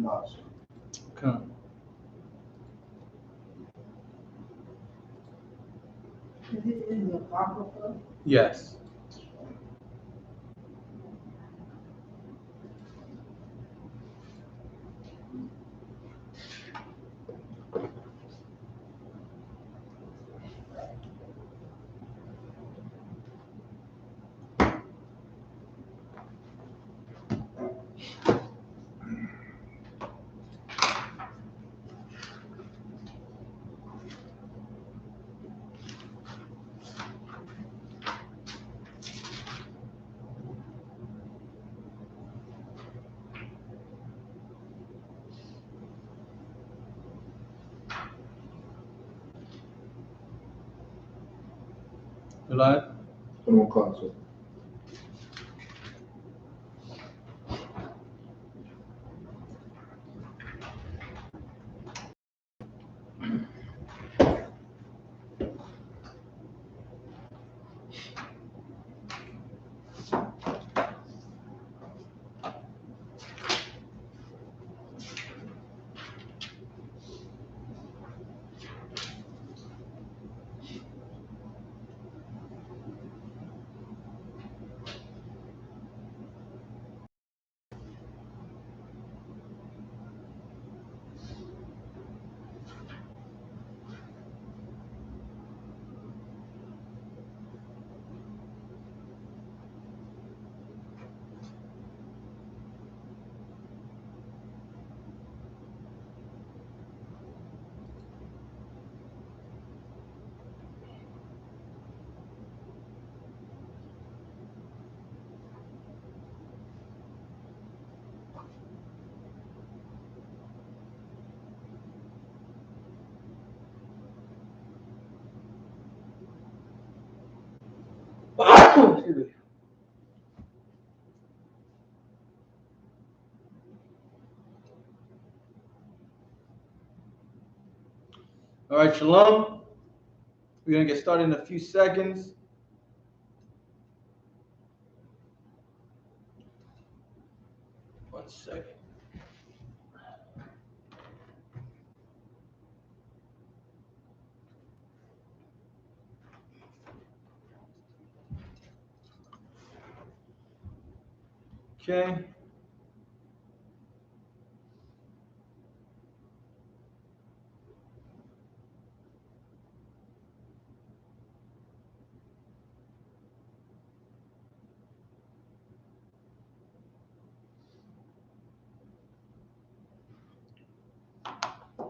Okay. Is it in the Apocrypha? Yes. You live? Put on console. Excuse me. All right, shalom. We're going to get started in a few seconds. One second. Okay.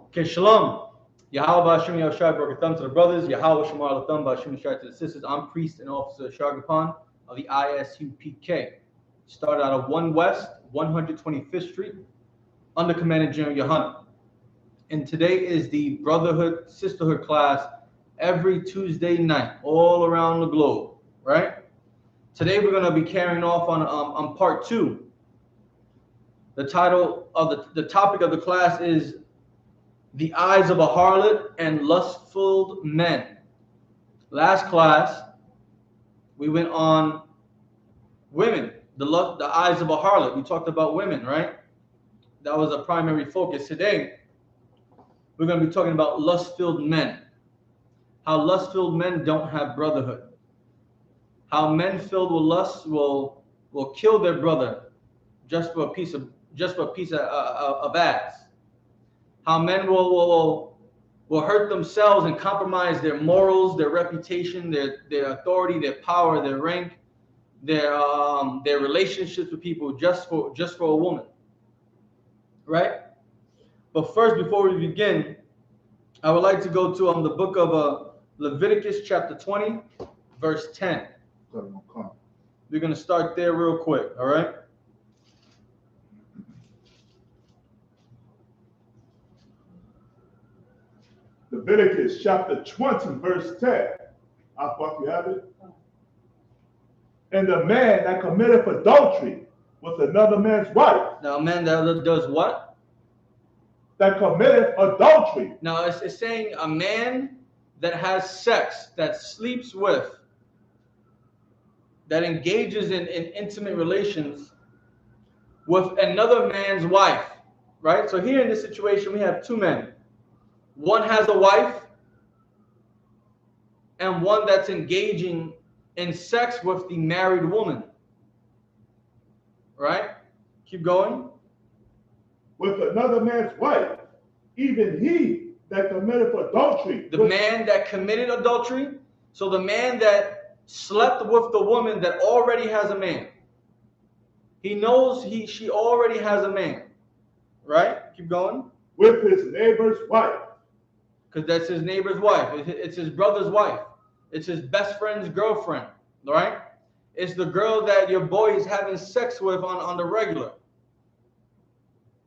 Okay, shalom. Yahweh Ba'ashim Yahushai broke a thumb to the brothers. Yahweh Shamar Latham Ba'ashim Yahushai to the sisters. I'm priest and officer of Shargapan of the ISUPK. Started out of 1 West, 125th Street, under Commander General Yahanna. And today is the Brotherhood Sisterhood class every Tuesday night, all around the globe, right? Today we're going to be carrying off on part 2. The title of the topic of the class is The Eyes of a Harlot and Lustfilled Men. Last class, we went on women, the eyes of a harlot. We talked about women, right? That was a primary focus. Today, we're going to be talking about lust-filled men. How lust-filled men don't have brotherhood. How men filled with lust will kill their brother just for a piece of ass. How men will hurt themselves and compromise their morals, their reputation, their authority, their power, their rank, their relationships with people just for a woman, right? But first, before we begin, I would like to go to the book of Leviticus chapter 20, verse 10. We're going to start there real quick, all right? Leviticus chapter 20, verse 10. I thought you have it. And the man that committeth adultery with another man's wife. Now, a man that does what? That committeth adultery. Now, it's saying a man that has sex, that sleeps with, that engages in intimate relations with another man's wife. right? So here in this situation, we have two men. One has a wife, and one that's engaging in sex with the married woman. Right? Keep going. With another man's wife, even he that committeth adultery. The man that committed adultery, so the man that slept with the woman that already has a man. He knows she already has a man. Right? Keep going. With his neighbor's wife. Because that's his neighbor's wife. It's his brother's wife. It's his best friend's girlfriend. Right? It's the girl that your boy is having sex with on the regular.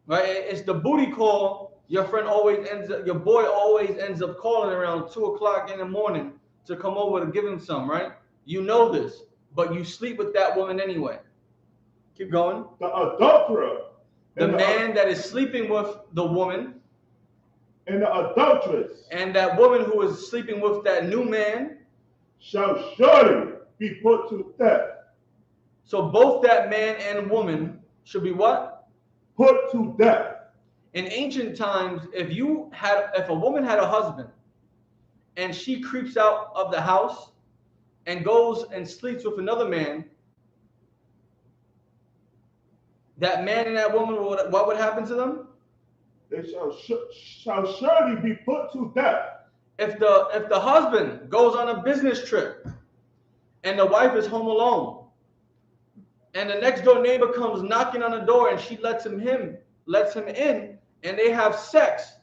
Right? It's the booty call your boy always ends up calling around 2 o'clock in the morning to come over to give him some, right? You know this, but you sleep with that woman anyway. Keep going. The adulterer. The man that is sleeping with the woman. And the adulteress. And that woman who is sleeping with that new man. Shall surely be put to death. So both that man and woman should be what? Put to death. In ancient times, if a woman had a husband and she creeps out of the house and goes and sleeps with another man, that man and that woman, what would happen to them? They shall surely be put to death. If the husband goes on a business trip and the wife is home alone, and the next door neighbor comes knocking on the door and she lets him in, and they have sex,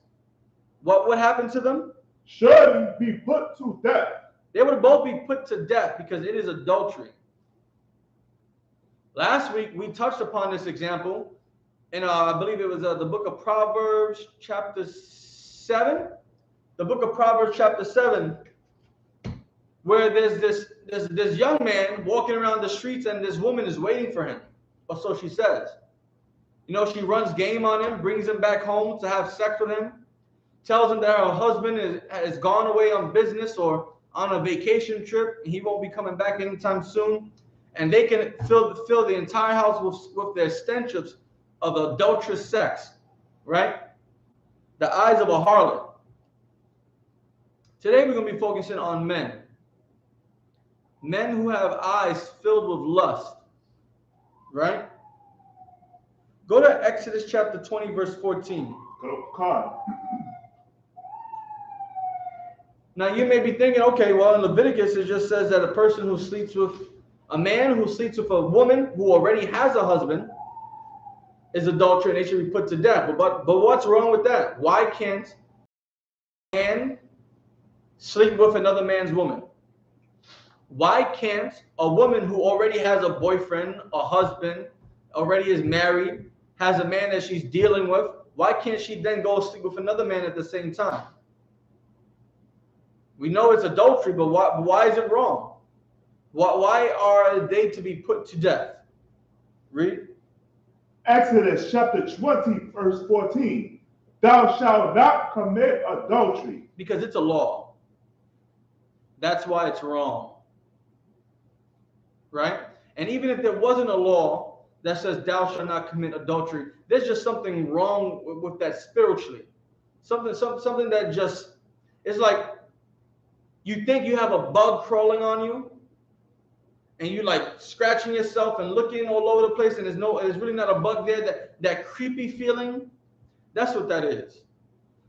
what would happen to them? Surely be put to death. They would both be put to death because it is adultery. Last week we touched upon this example in I believe it was the book of Proverbs chapter 7. The book of Proverbs chapter 7, where there's this young man walking around the streets and this woman is waiting for him, or so she says. You know, she runs game on him, brings him back home to have sex with him, tells him that her husband has gone away on business or on a vacation trip, and he won't be coming back anytime soon. And they can fill the entire house with their stench of adulterous sex, right? The eyes of a harlot. Today we're going to be focusing on men. Men who have eyes filled with lust, right? Go to Exodus chapter 20, verse 14. Now you may be thinking, okay, well in Leviticus it just says that a man who sleeps with a woman who already has a husband is adultery and they should be put to death. But what's wrong with that? Why can't a man sleep with another man's woman? Why can't a woman who already has a boyfriend, a husband, already is married, has a man that she's dealing with, why can't she then go sleep with another man at the same time? We know it's adultery, but why is it wrong? Why are they to be put to death? Read. Exodus chapter 20, verse 14. Thou shalt not commit adultery. Because it's a law. That's why it's wrong. Right? And even if there wasn't a law that says thou shalt not commit adultery, there's just something wrong with that spiritually. Something that just, it's like you think you have a bug crawling on you and you like scratching yourself and looking all over the place and there's really not a bug there, that creepy feeling. That's what that is.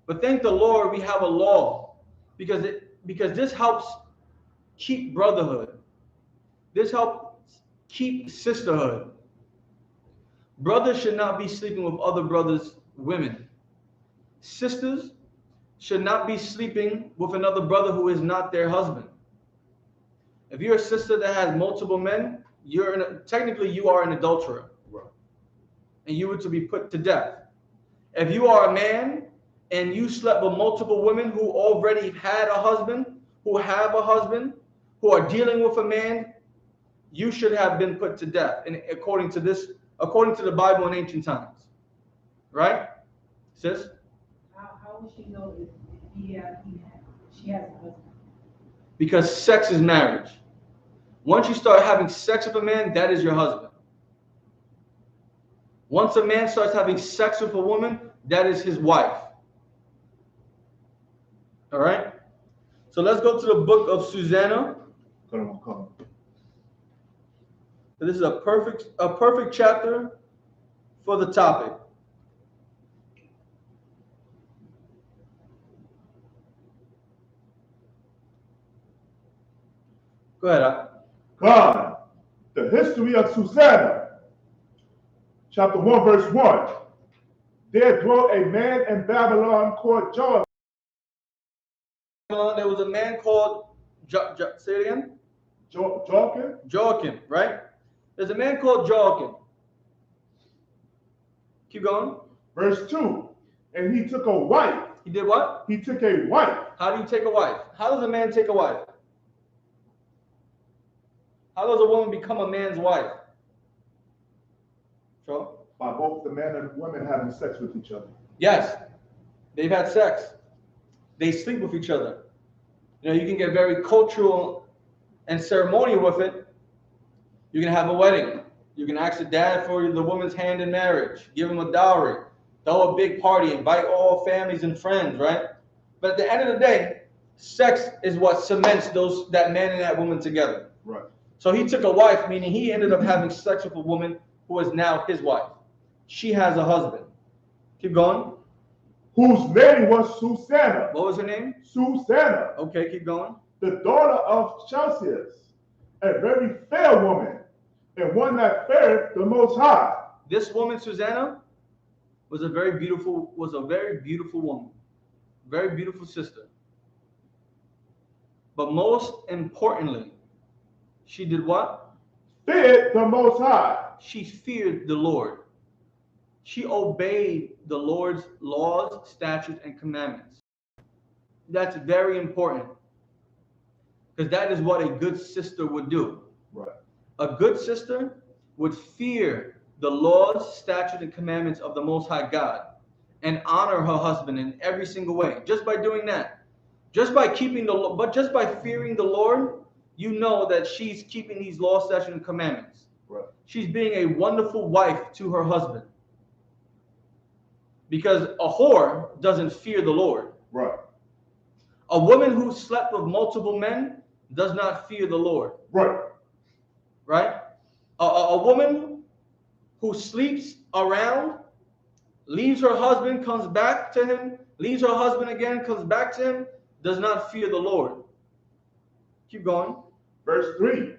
But thank the Lord we have a law because this helps keep brotherhood. This helps keep sisterhood. Brothers should not be sleeping with other brothers' women. Sisters should not be sleeping with another brother who is not their husband. If you're a sister that has multiple men, technically you are an adulterer. Right. And you were to be put to death. If you are a man and you slept with multiple women who already had a husband, who have a husband, who are dealing with a man, you should have been put to death. And according to the Bible in ancient times. Right? Sis? How would she know if she has a husband? Because sex is marriage. Once you start having sex with a man, that is your husband. Once a man starts having sex with a woman, that is his wife. All right? So let's go to the book of Susanna. Come. This is a perfect chapter for the topic. Go ahead. God, the history of Susanna, chapter 1, verse 1. There dwelt a man in Babylon called Joachim. There was a man called, say it again? Joachim? Joachim, right? There's a man called Joachim. Keep going. Verse 2. And he took a wife. He did what? He took a wife. How do you take a wife? How does a man take a wife? How does a woman become a man's wife? Sure. By both the man and the woman having sex with each other. Yes. They've had sex. They sleep with each other. You know, you can get very cultural and ceremonial with it. You can have a wedding. You can ask the dad for the woman's hand in marriage. Give him a dowry. Throw a big party. Invite all families and friends, right? But at the end of the day, sex is what cements that man and that woman together. Right. So he took a wife, meaning he ended up having sex with a woman who is now his wife. She has a husband. Keep going. Whose name was Susanna. What was her name? Susanna. Okay, keep going. The daughter of Chelcias, a very fair woman, and one that feareth the Most High. This woman, Susanna, was a very beautiful woman, very beautiful sister. But most importantly, she did what? Feared the Most High. She feared the Lord. She obeyed the Lord's laws, statutes, and commandments. That's very important, because that is what a good sister would do. Right. A good sister would fear the laws, statutes, and commandments of the Most High God and honor her husband in every single way. Just by doing that, just by fearing the Lord, you know that she's keeping these laws, statutes, and commandments. Right. She's being a wonderful wife to her husband. Because a whore doesn't fear the Lord. Right. A woman who slept with multiple men does not fear the Lord. Right. Right? A woman who sleeps around, leaves her husband, comes back to him, leaves her husband again, comes back to him, does not fear the Lord. Keep going. Verse 3.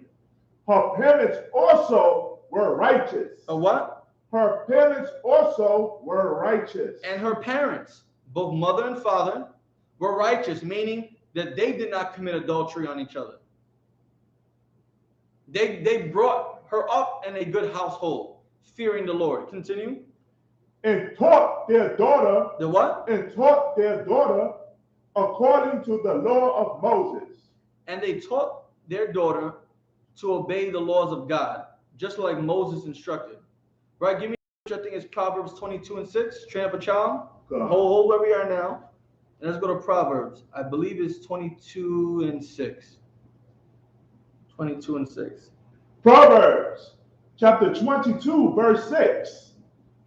Her parents also were righteous. A what? Her parents also were righteous. And her parents, both mother and father, were righteous, meaning that they did not commit adultery on each other. They brought her up in a good household, fearing the Lord. Continue. And taught their daughter. The what? And taught their daughter according to the law of Moses. And they taught their daughter to obey the laws of God, just like Moses instructed. Right? Give me, I think it's Proverbs 22:6. Train up a child. Hold where we are now. And let's go to Proverbs. I believe it's 22:6. 22:6. Proverbs chapter 22, verse 6.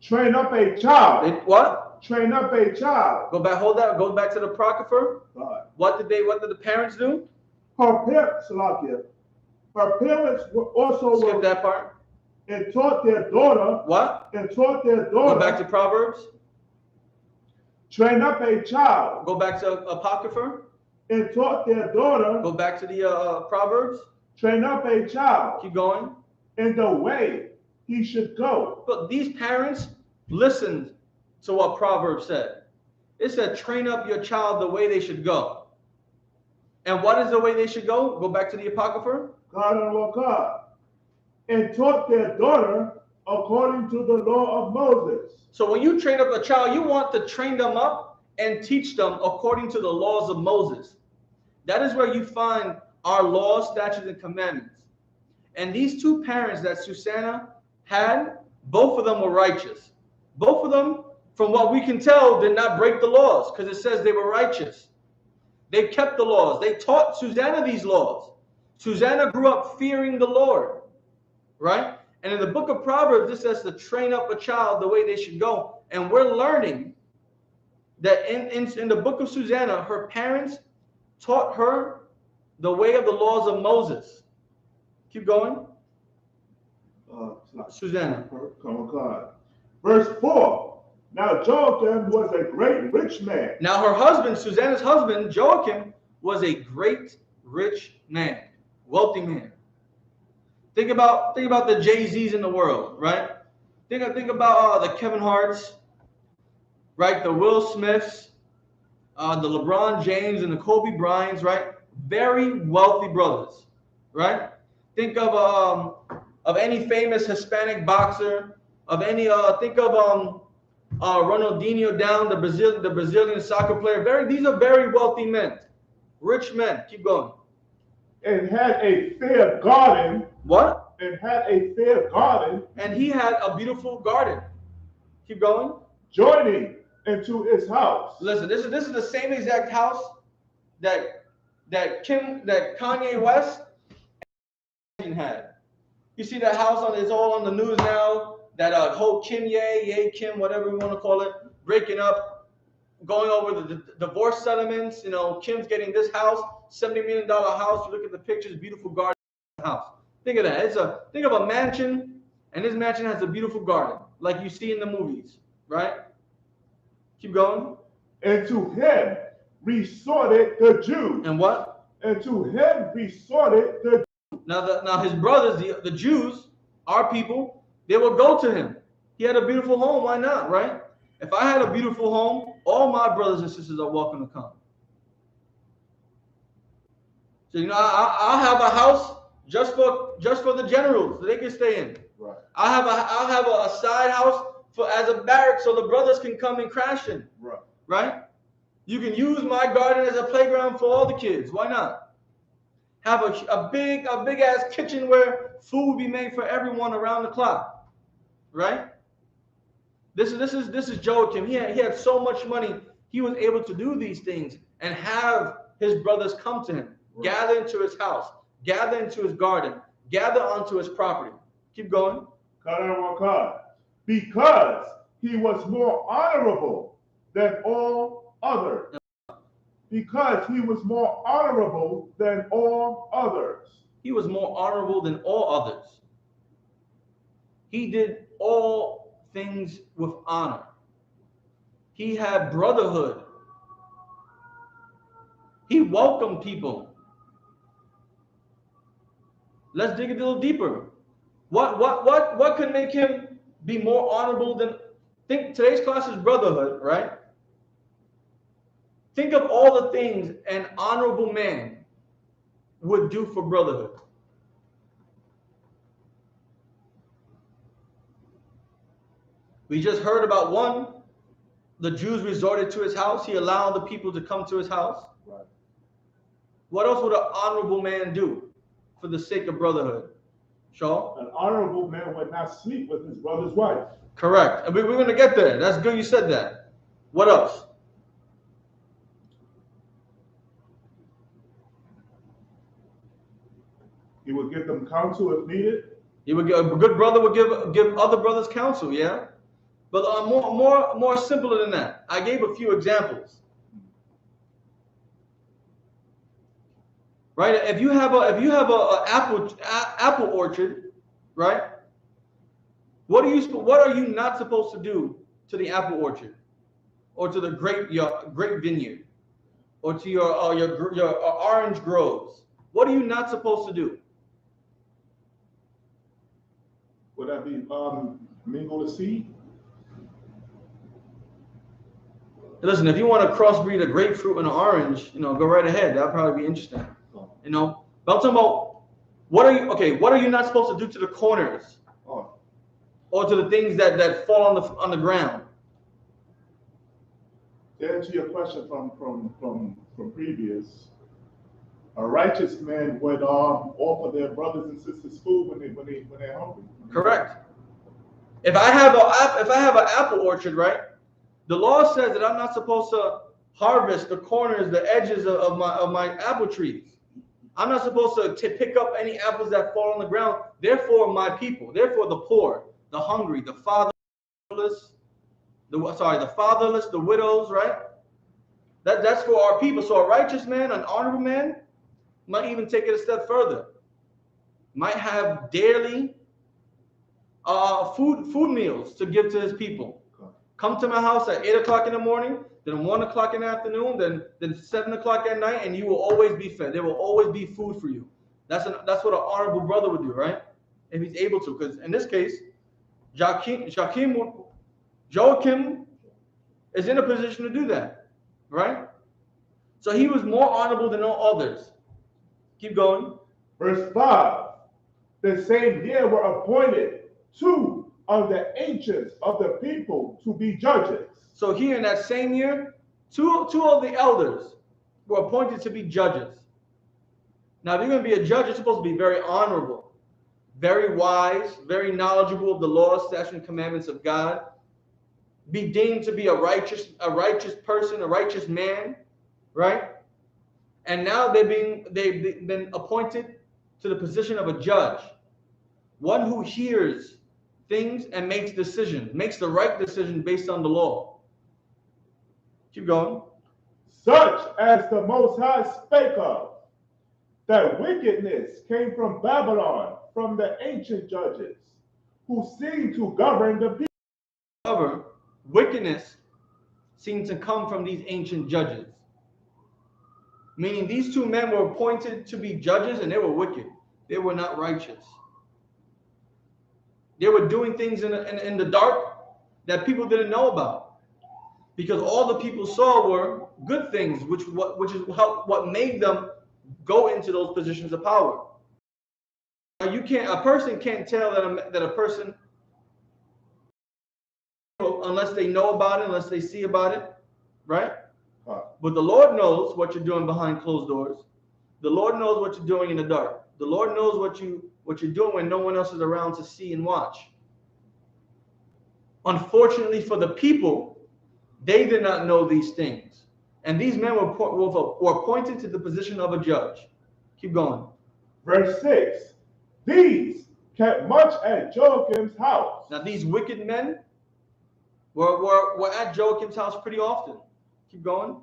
Train up a child. What? Train up a child. Go back, hold that. Go back to the Apocrypha. God. What did the parents do? Her parents also Skip that part. And taught their daughter. What? And taught their daughter. Go back to Proverbs. Train up a child. Go back to Apocrypha. And taught their daughter. Go back to the Proverbs. Train up a child. Keep going. In the way he should go. But these parents listened to what Proverbs said. It said, train up your child the way they should go. And what is the way they should go? Go back to the Apocrypha. God and Lord God. And taught their daughter according to the law of Moses. So when you train up a child, you want to train them up and teach them according to the laws of Moses. That is where you find our laws, statutes, and commandments. And these two parents that Susanna had, both of them were righteous. Both of them, from what we can tell, did not break the laws, because it says they were righteous. They kept the laws. They taught Susanna these laws. Susanna grew up fearing the Lord, right? And in the book of Proverbs, it says to train up a child the way they should go. And we're learning that in the book of Susanna, her parents taught her the way of the laws of Moses. Keep going. Susanna. Verse 4. Now Joachim was a great rich man. Now her husband, Susanna's husband, Joachim, was a great rich man, wealthy man. Think about the Jay-Z's in the world, right? Think about the Kevin Harts, right? The Will Smiths, the LeBron James and the Kobe Bryants, right? Very wealthy brothers, right? Think of any famous Hispanic boxer, think of Ronaldinho down, the Brazilian soccer player. These are very wealthy men, rich men. Keep going. And had a fair garden. What? And had a fair garden. And he had a beautiful garden. Keep going. Joining into his house. Listen, this is the same exact house that Kanye West had. You see that house it's all on the news now. That whole Ye Kim, whatever we want to call it, breaking up, going over the divorce settlements. You know, Kim's getting this house, $70 million house. You look at the pictures, beautiful garden house. Think of that. Think of a mansion, and this mansion has a beautiful garden, like you see in the movies, right? Keep going. And to him resorted the Jews. And what? And to him resorted the Jews. Now his brothers, the Jews, our people, they will go to him. He had a beautiful home. Why not, right? If I had a beautiful home, all my brothers and sisters are welcome to come. So I'll have a house just for the generals that they can stay in. Right. I'll have a side house as a barrack so the brothers can come and crash in. Right. Right? You can use my garden as a playground for all the kids. Why not? Have a big ass kitchen where food will be made for everyone around the clock. Right? This is Joachim. He had so much money, he was able to do these things and have his brothers come to him, right. Gather into his house, gather into his garden, gather onto his property. Keep going. Because he was more honorable than all others. Because he was more honorable than all others. He was more honorable than all others. He did all things with honor. He had brotherhood. He welcomed people. Let's dig a little deeper. What could make him be more honorable than? Think today's class is brotherhood, right? Think of all the things an honorable man would do for brotherhood. We just heard about one. The Jews resorted to his house. He allowed the people to come to his house. Right. What else would an honorable man do for the sake of brotherhood? Shaw? An honorable man would not sleep with his brother's wife. Correct. And we're going to get there. That's good you said that. What else? He would give them counsel if needed. A good brother would give other brothers counsel, yeah? But more simpler than that. I gave a few examples. Right? If you have a apple orchard, right? What are you not supposed to do to the apple orchard, or to the grape vineyard, or to your orange groves? What are you not supposed to do? Would that be mingle the seed? Listen, if you want to crossbreed a grapefruit and an orange, go right ahead. That'll probably be interesting. But I'm talking about what are you not supposed to do to the corners? Oh. Or to the things that fall on the ground? To answer your question from previous, a righteous man would offer their brothers and sisters food when they're hungry. Correct. If I have an apple orchard, right? The law says that I'm not supposed to harvest the corners, the edges of my apple trees. I'm not supposed to pick up any apples that fall on the ground. Therefore, my people, therefore the poor, the hungry, the fatherless, the widows, right? That's for our people. So a righteous man, an honorable man, might even take it a step further. Might have daily food meals to give to his people. Come to my house at 8 o'clock in the morning, then 1 o'clock in the afternoon, then 7 o'clock at night, and you will always be fed. There will always be food for you. That's what an honorable brother would do, right? If he's able to. Because in this case, Joachim is in a position to do that, right? So he was more honorable than all others. Keep going. Verse 5. The same year were appointed 2 of the ancients of the people to be judges. So here in that same year, two of the elders were appointed to be judges. Now, if you're going to be a judge, you're supposed to be very honorable, very wise, very knowledgeable of the laws, statutes, and commandments of God. Be deemed to be a righteous person, a righteous man, right? And now they've been appointed to the position of a judge, one who hears things and makes decisions, makes the right decision based on the law. Keep going. Such as the Most High spake of, that wickedness came from Babylon, from the ancient judges, who seemed to govern the people. However, wickedness seemed to come from these ancient judges. Meaning these 2 men were appointed to be judges and they were wicked. They were not righteous. They were doing things in the dark that people didn't know about. Because all the people saw were good things, which is what made them go into those positions of power. A person can't tell that a person, unless they know about it, unless they see about it, right? But the Lord knows what you're doing behind closed doors. The Lord knows what you're doing in the dark. The Lord knows what you're doing when no one else is around to see and watch. Unfortunately for the people, they did not know these things. And these men were appointed to the position of a judge. Keep going. Verse 6. These kept much at Joachim's house. Now these wicked men were at Joachim's house pretty often. Keep going.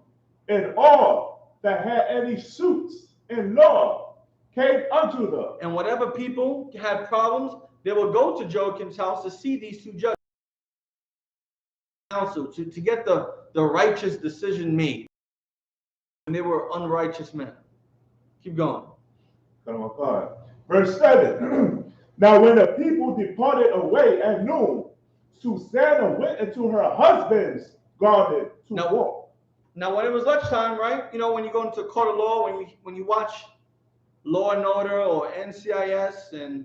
And all that had any suits in law came unto them. And whatever people had problems, they would go to Joachim's house to see these 2 judges. Council to get the righteous decision made. And they were unrighteous men. Keep going. Verse 7. Now when the people departed away at noon, Susanna went into her husband's garden to walk. Now when it was lunchtime, right? You know, when you go into a court of law, when you watch Law and Order or NCIS and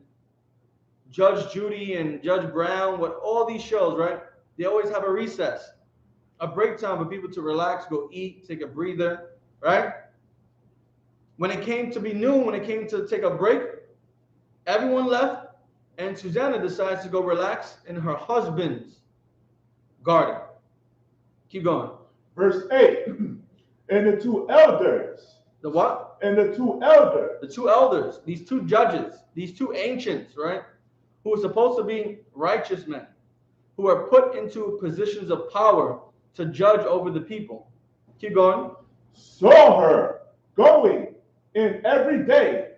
Judge Judy and Judge Brown, with all these shows, right? They always have a recess, a break time for people to relax, go eat, take a breather, right? When it came to be noon, when it came to take a break, everyone left, and Susanna decides to go relax in her husband's garden. Keep going. Verse 8. And the 2 elders. The what? And the 2 elders. The 2 elders, these 2 judges, these 2 ancients, right? Who were supposed to be righteous men, who are put into positions of power to judge over the people. Keep going. Saw her going in every day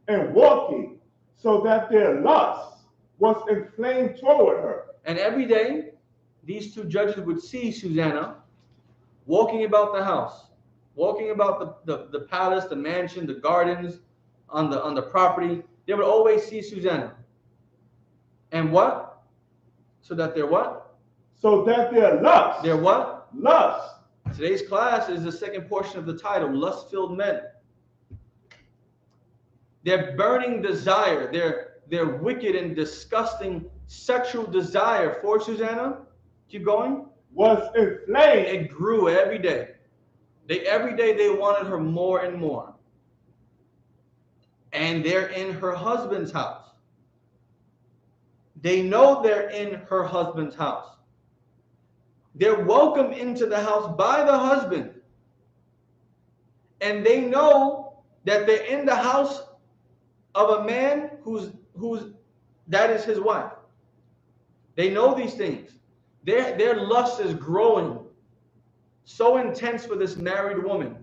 and walking, so that their lust was inflamed toward her. And every day, these 2 judges would see Susanna walking about the house, walking about the palace, the mansion, the gardens, on the property. They would always see Susanna. And what? So that their what? So that their lust. Their what? Lust. Today's class is the second portion of the title, Lustfilled Men. Their burning desire, their wicked and disgusting sexual desire for Susanna, keep going, was inflamed. It grew every day. Every day they wanted her more and more. And they're in her husband's house. They know they're in her husband's house. They're welcomed into the house by the husband. And they know that they're in the house of a man who's that is his wife. They know these things. Their lust is growing so intense for this married woman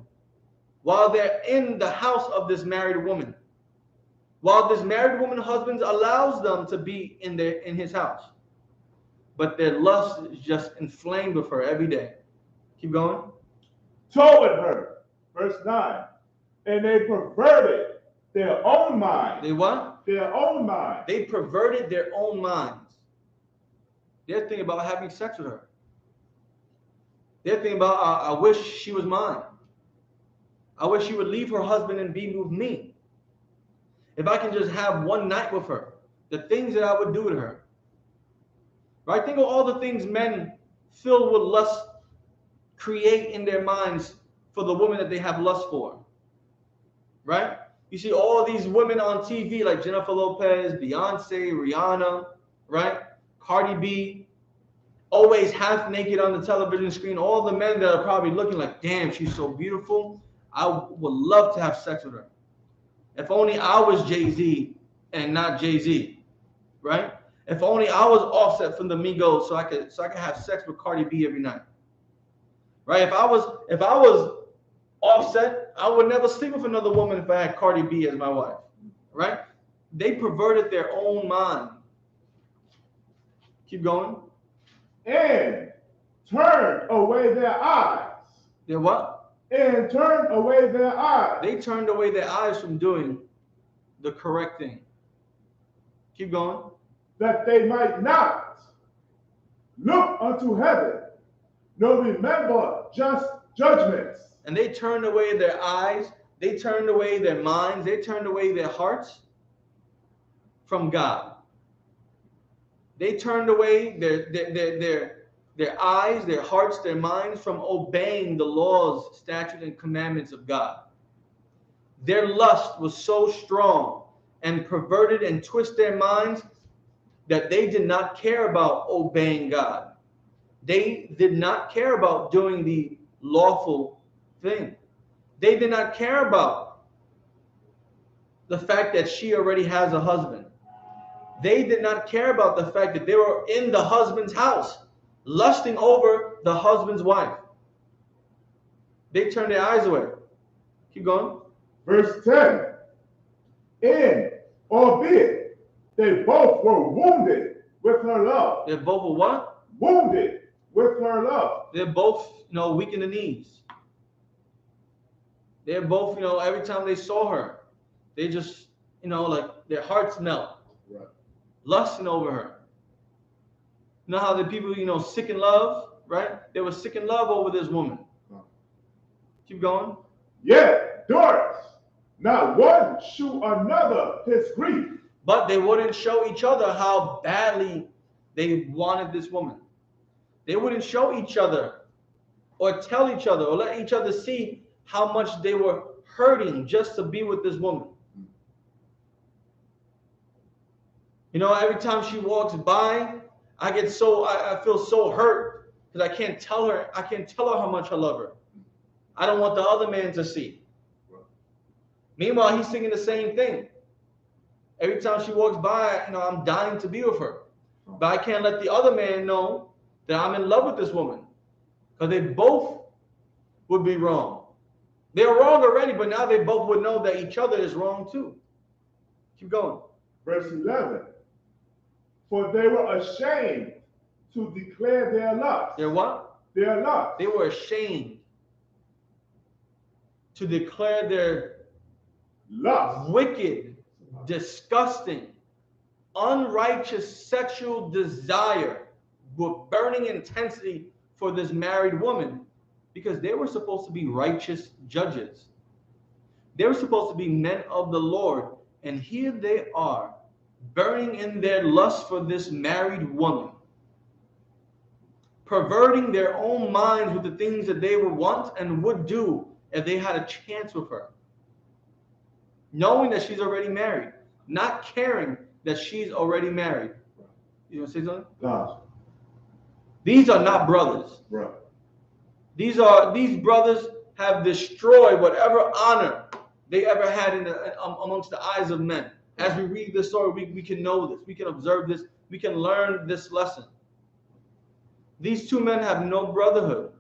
while they're in the house of this married woman. While this married woman husband allows them to be in his house. But their lust is just inflamed with her every day. Keep going. Toward her, verse 9, and they perverted their own mind. They what? Their own mind. They perverted their own minds. They're thinking about having sex with her. They're thinking about, I wish she was mine. I wish she would leave her husband and be with me. If I can just have one night with her, the things that I would do to her. Right? Think of all the things men filled with lust create in their minds for the woman that they have lust for. Right? You see all these women on TV like Jennifer Lopez, Beyonce, Rihanna, right? Cardi B, always half naked on the television screen. All the men that are probably looking like, damn, she's so beautiful. I would love to have sex with her. If only I was Jay-Z and not Jay-Z, right? If only I was Offset from the Migos so I could have sex with Cardi B every night. Right? If I was Offset, I would never sleep with another woman if I had Cardi B as my wife. Right? They perverted their own mind. Keep going. And turned away their eyes. They what? And turned away their eyes. They turned away their eyes from doing the correct thing. Keep going. That they might not look unto heaven, nor remember just judgments. And they turned away their eyes, they turned away their minds, they turned away their hearts from God. They turned away their eyes, their hearts, their minds from obeying the laws, statutes, and commandments of God. Their lust was so strong and perverted and twisted their minds that they did not care about obeying God. They did not care about doing the lawful thing. They did not care about the fact that she already has a husband. They did not care about the fact that they were in the husband's house, lusting over the husband's wife. They turned their eyes away. Keep going. Verse 10. And albeit they both were wounded with her love. They're both were what? Wounded with her love. They're both, weak in the knees. They're both, every time they saw her, they just, like their hearts melt. Right. Lusting over her. You know how the people, sick in love, right? They were sick in love over this woman. Keep going. Yet, daughters, not one shew another his grief. But they wouldn't show each other how badly they wanted this woman. They wouldn't show each other or tell each other or let each other see how much they were hurting just to be with this woman. Every time she walks by, I feel so hurt because I can't tell her how much I love her. I don't want the other man to see. Meanwhile, he's singing the same thing. Every time she walks by, I'm dying to be with her. But I can't let the other man know that I'm in love with this woman. Because they both would be wrong. They were wrong already, but now they both would know that each other is wrong too. Keep going. Verse 11. For they were ashamed to declare their lust. Their what? Their lust. They were ashamed to declare their lust. Wicked, disgusting, unrighteous sexual desire with burning intensity for this married woman, because they were supposed to be righteous judges. They were supposed to be men of the Lord, and here they are, burning in their lust for this married woman, perverting their own minds with the things that they would want and would do if they had a chance with her. Knowing that she's already married, not caring that she's already married. You want to say something? God. These are not brothers. Right. These brothers have destroyed whatever honor they ever had amongst the eyes of men. As we read this story, we can know this, we can observe this, we can learn this lesson. These two men have no brotherhood.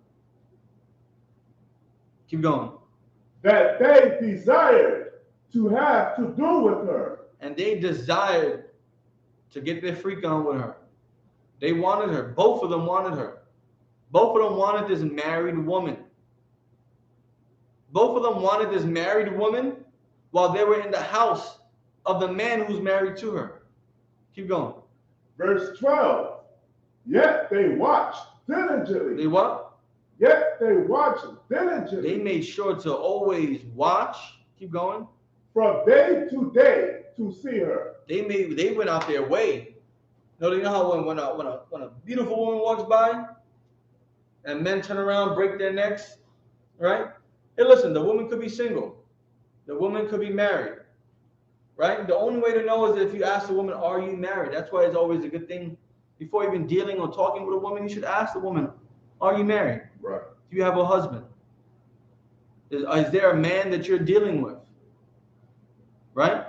Keep going. That they desired to have to do with her. And they desired to get their freak on with her. They wanted her. Both of them wanted her. Both of them wanted this married woman. Both of them wanted this married woman while they were in the house of the man who's married to her. Keep going. Verse 12. Yet they watched diligently. They what? Yet they watched diligently. They made sure to always watch. Keep going. From day to day to see her. They went out their way. No, you know how when a beautiful woman walks by and men turn around, break their necks, right? Hey, listen, the woman could be single. The woman could be married, right? The only way to know is if you ask the woman, are you married? That's why it's always a good thing. Before even dealing or talking with a woman, you should ask the woman, are you married? Right. Do you have a husband? Is there a man that you're dealing with? Right?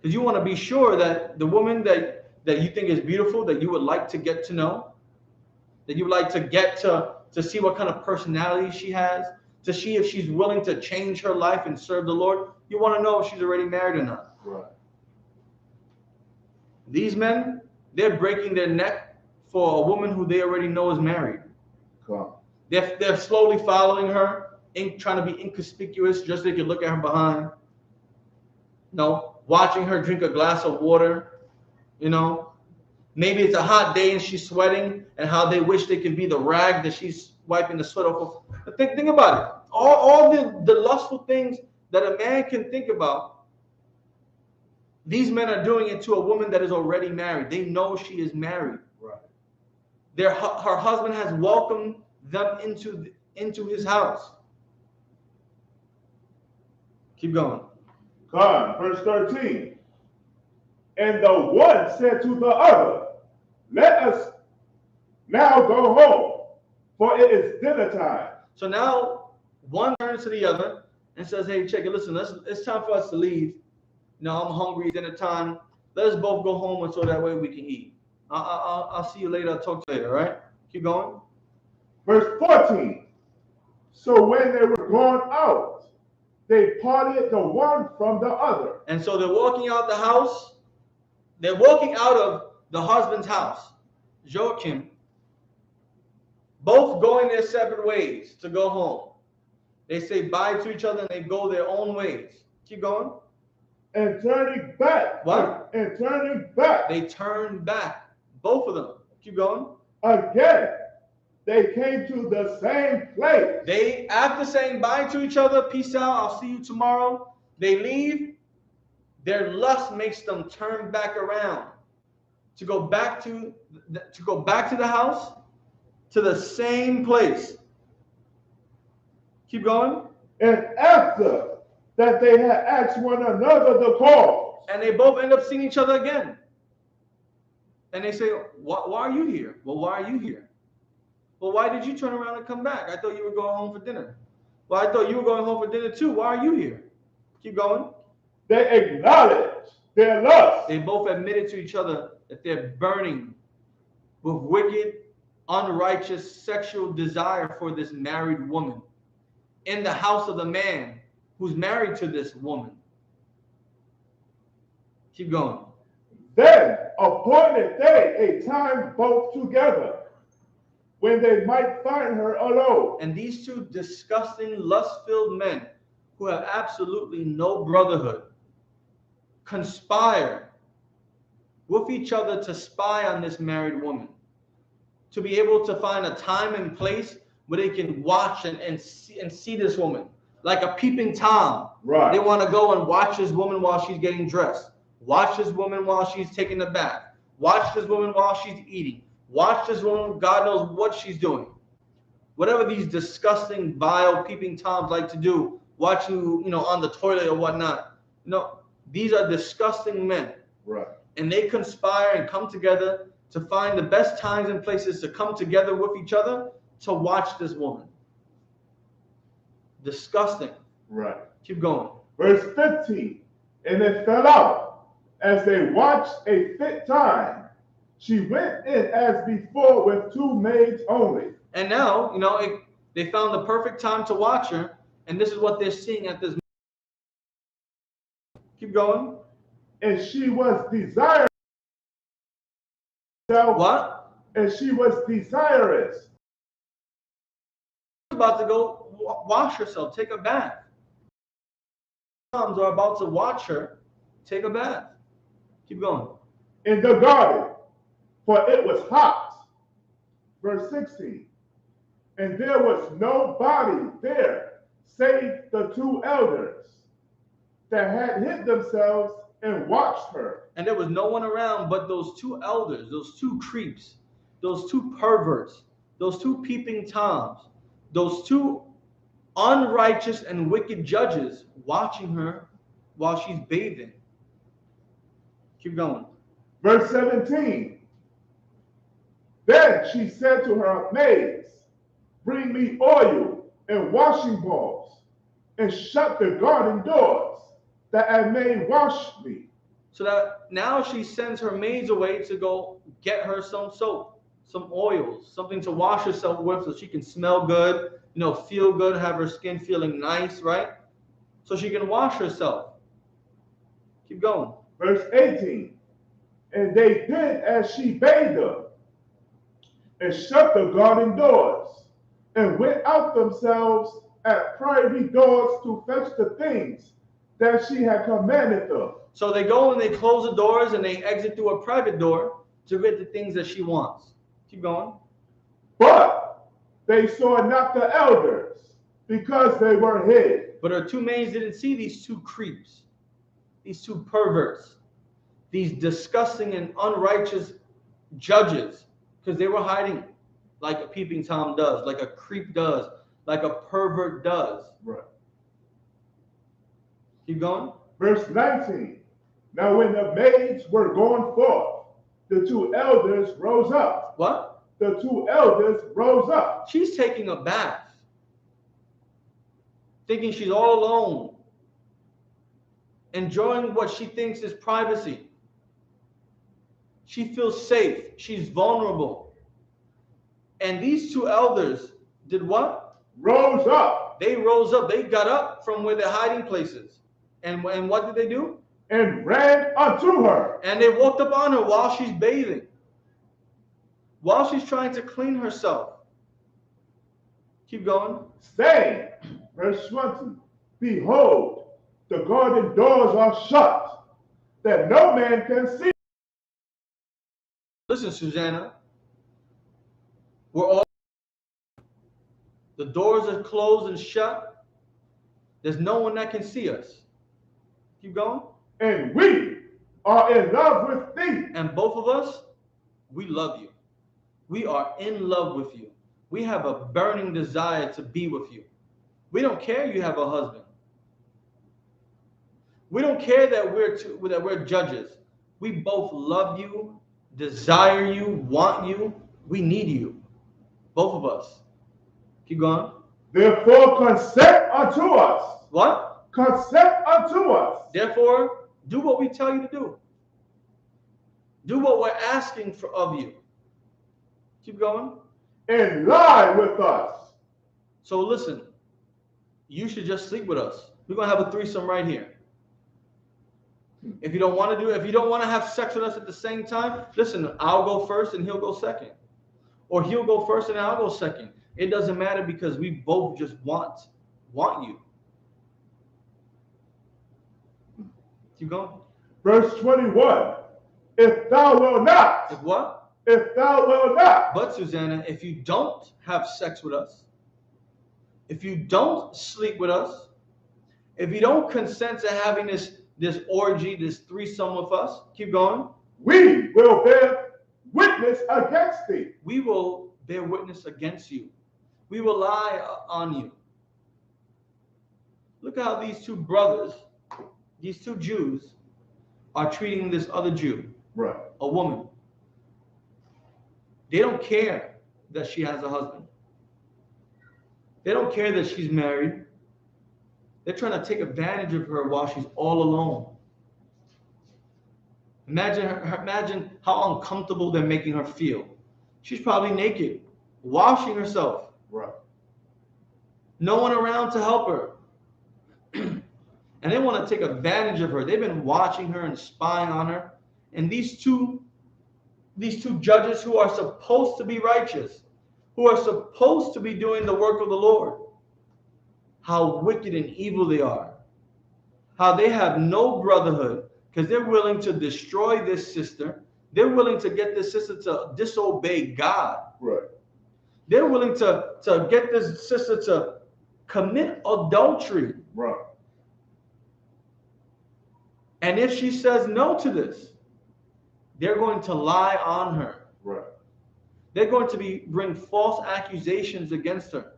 Because you want to be sure that the woman that you think is beautiful, that you would like to get to know, that you would like to get to see what kind of personality she has, to see if she's willing to change her life and serve the Lord. You want to know if she's already married or not. Right. These men, they're breaking their neck for a woman who they already know is married. Come. They're slowly following her, trying to be inconspicuous, just so they can look at her behind. Watching her drink a glass of water. Maybe it's a hot day and she's sweating, and how they wish they could be the rag that she's wiping the sweat off of. Think about it. All the lustful things that a man can think about, these men are doing it to a woman that is already married. They know she is married. Right. Her husband has welcomed them into his house. Keep going. Come, verse 13. And the one said to the other, let us now go home, for it is dinner time. So now one turns to the other and says, hey, check it, listen, it's time for us to leave. I'm hungry, dinner time. Let us both go home, and so that way we can eat. I'll see you later. I'll talk to you later, all right? Keep going. Verse 14. So when they were gone out, they parted the one from the other. And so they're walking out the house. They're walking out of the husband's house, Joachim, both going their separate ways to go home. They say bye to each other and they go their own ways. Keep going. And turning back. What? And turning back. They turned back. Both of them. Keep going. Again, they came to the same place. They, after saying bye to each other, peace out, I'll see you tomorrow, they leave. Their lust makes them turn back around to go back to the house, to the same place. Keep going. And after that, they had asked one another the cause. And they both end up seeing each other again. And they say, why are you here? Well, why are you here? Well, why did you turn around and come back? I thought you were going home for dinner. Well, I thought you were going home for dinner too. Why are you here? Keep going. They acknowledged their lust. They both admitted to each other that they're burning with wicked, unrighteous sexual desire for this married woman in the house of the man who's married to this woman. Keep going. Then appointed they a time both together, when they might find her alone. And these two disgusting, lust-filled men who have absolutely no brotherhood conspire with each other to spy on this married woman, to be able to find a time and place where they can watch and see this woman like a peeping Tom. Right. They want to go and watch this woman while she's getting dressed, watch this woman while she's taking a bath, watch this woman while she's eating, watch this woman, God knows what she's doing. Whatever these disgusting, vile, peeping Toms like to do, watch you, on the toilet or whatnot. These are disgusting men. Right. And they conspire and come together to find the best times and places to come together with each other to watch this woman. Disgusting. Right. Keep going. Verse 15. And it fell out, as they watched a fit time, she went in as before with 2 maids only. And now, they found the perfect time to watch her, and this is what they're seeing at this. Keep going. And she was desirous. What? And she was desirous. About to go wash herself, take a bath. Moms are about to watch her take a bath. Keep going. In the garden, for it was hot. Verse 16. And there was nobody there save the 2 elders that had hid themselves and watched her. And there was no one around but those 2 elders, those 2 creeps, those 2 perverts, those 2 peeping toms, those 2 unrighteous and wicked judges watching her while she's bathing. Keep going. Verse 17. Then she said to her maids, bring me oil and washing balls, and shut the garden doors, that I may wash me. So that now she sends her maids away to go get her some soap, some oils, something to wash herself with so she can smell good, feel good, have her skin feeling nice, right? So she can wash herself. Keep going. Verse 18. And they did as she bade them, and shut the garden doors, and went out themselves at private doors to fetch the things that she had commanded them. So they go and they close the doors and they exit through a private door to get the things that she wants. Keep going. But they saw not the elders, because they were hid. But her 2 maids didn't see these 2 creeps, these 2 perverts, these disgusting and unrighteous judges, because they were hiding like a peeping Tom does, like a creep does, like a pervert does. Right. Keep going. Verse 19. Now when the maids were gone forth, the 2 elders rose up. What? The 2 elders rose up. She's taking a bath, thinking she's all alone, enjoying what she thinks is privacy. She feels safe. She's vulnerable. And these 2 elders did what? Rose up. They rose up. They got up from where their hiding places. And what did they do? And ran unto her. And they walked up on her while she's bathing, while she's trying to clean herself. Keep going. Saying, verse 20, behold, the garden doors are shut, that no man can see. Listen, Susanna, the doors are closed and shut. There's no one that can see us. Keep going. And we are in love with thee. And both of us, we love you. We are in love with you. We have a burning desire to be with you. We don't care you have a husband. We don't care that we're judges. We both love you, desire you, want you. We need you. Both of us. Keep going. Therefore consent unto us. What? Consent unto us. Therefore, do what we tell you to do. Do what we're asking of you. Keep going. And lie with us. So listen, you should just sleep with us. We're going to have a threesome right here. If you don't want to have sex with us at the same time, listen, I'll go first and he'll go second. Or he'll go first and I'll go second. It doesn't matter because we both just want you. Keep going. Verse 21. If thou wilt not. If what? If thou wilt not. But Susanna, if you don't have sex with us, if you don't sleep with us, if you don't consent to having this orgy, this threesome with us, keep going. We will bear witness against thee. We will bear witness against you. We will lie on you. Look at how these 2 brothers, these 2 Jews, are treating this other Jew, right, a woman. They don't care that she has a husband. They don't care that she's married. They're trying to take advantage of her while she's all alone. Imagine how uncomfortable they're making her feel. She's probably naked, washing herself. Right. No one around to help her. And they want to take advantage of her. They've been watching her and spying on her. And these two judges who are supposed to be righteous, who are supposed to be doing the work of the Lord, how wicked and evil they are. How they have no brotherhood because they're willing to destroy this sister. They're willing to get this sister to disobey God. Right. They're willing to get this sister to commit adultery. Right. And if she says no to this, they're going to lie on her. Right. They're going to bring false accusations against her.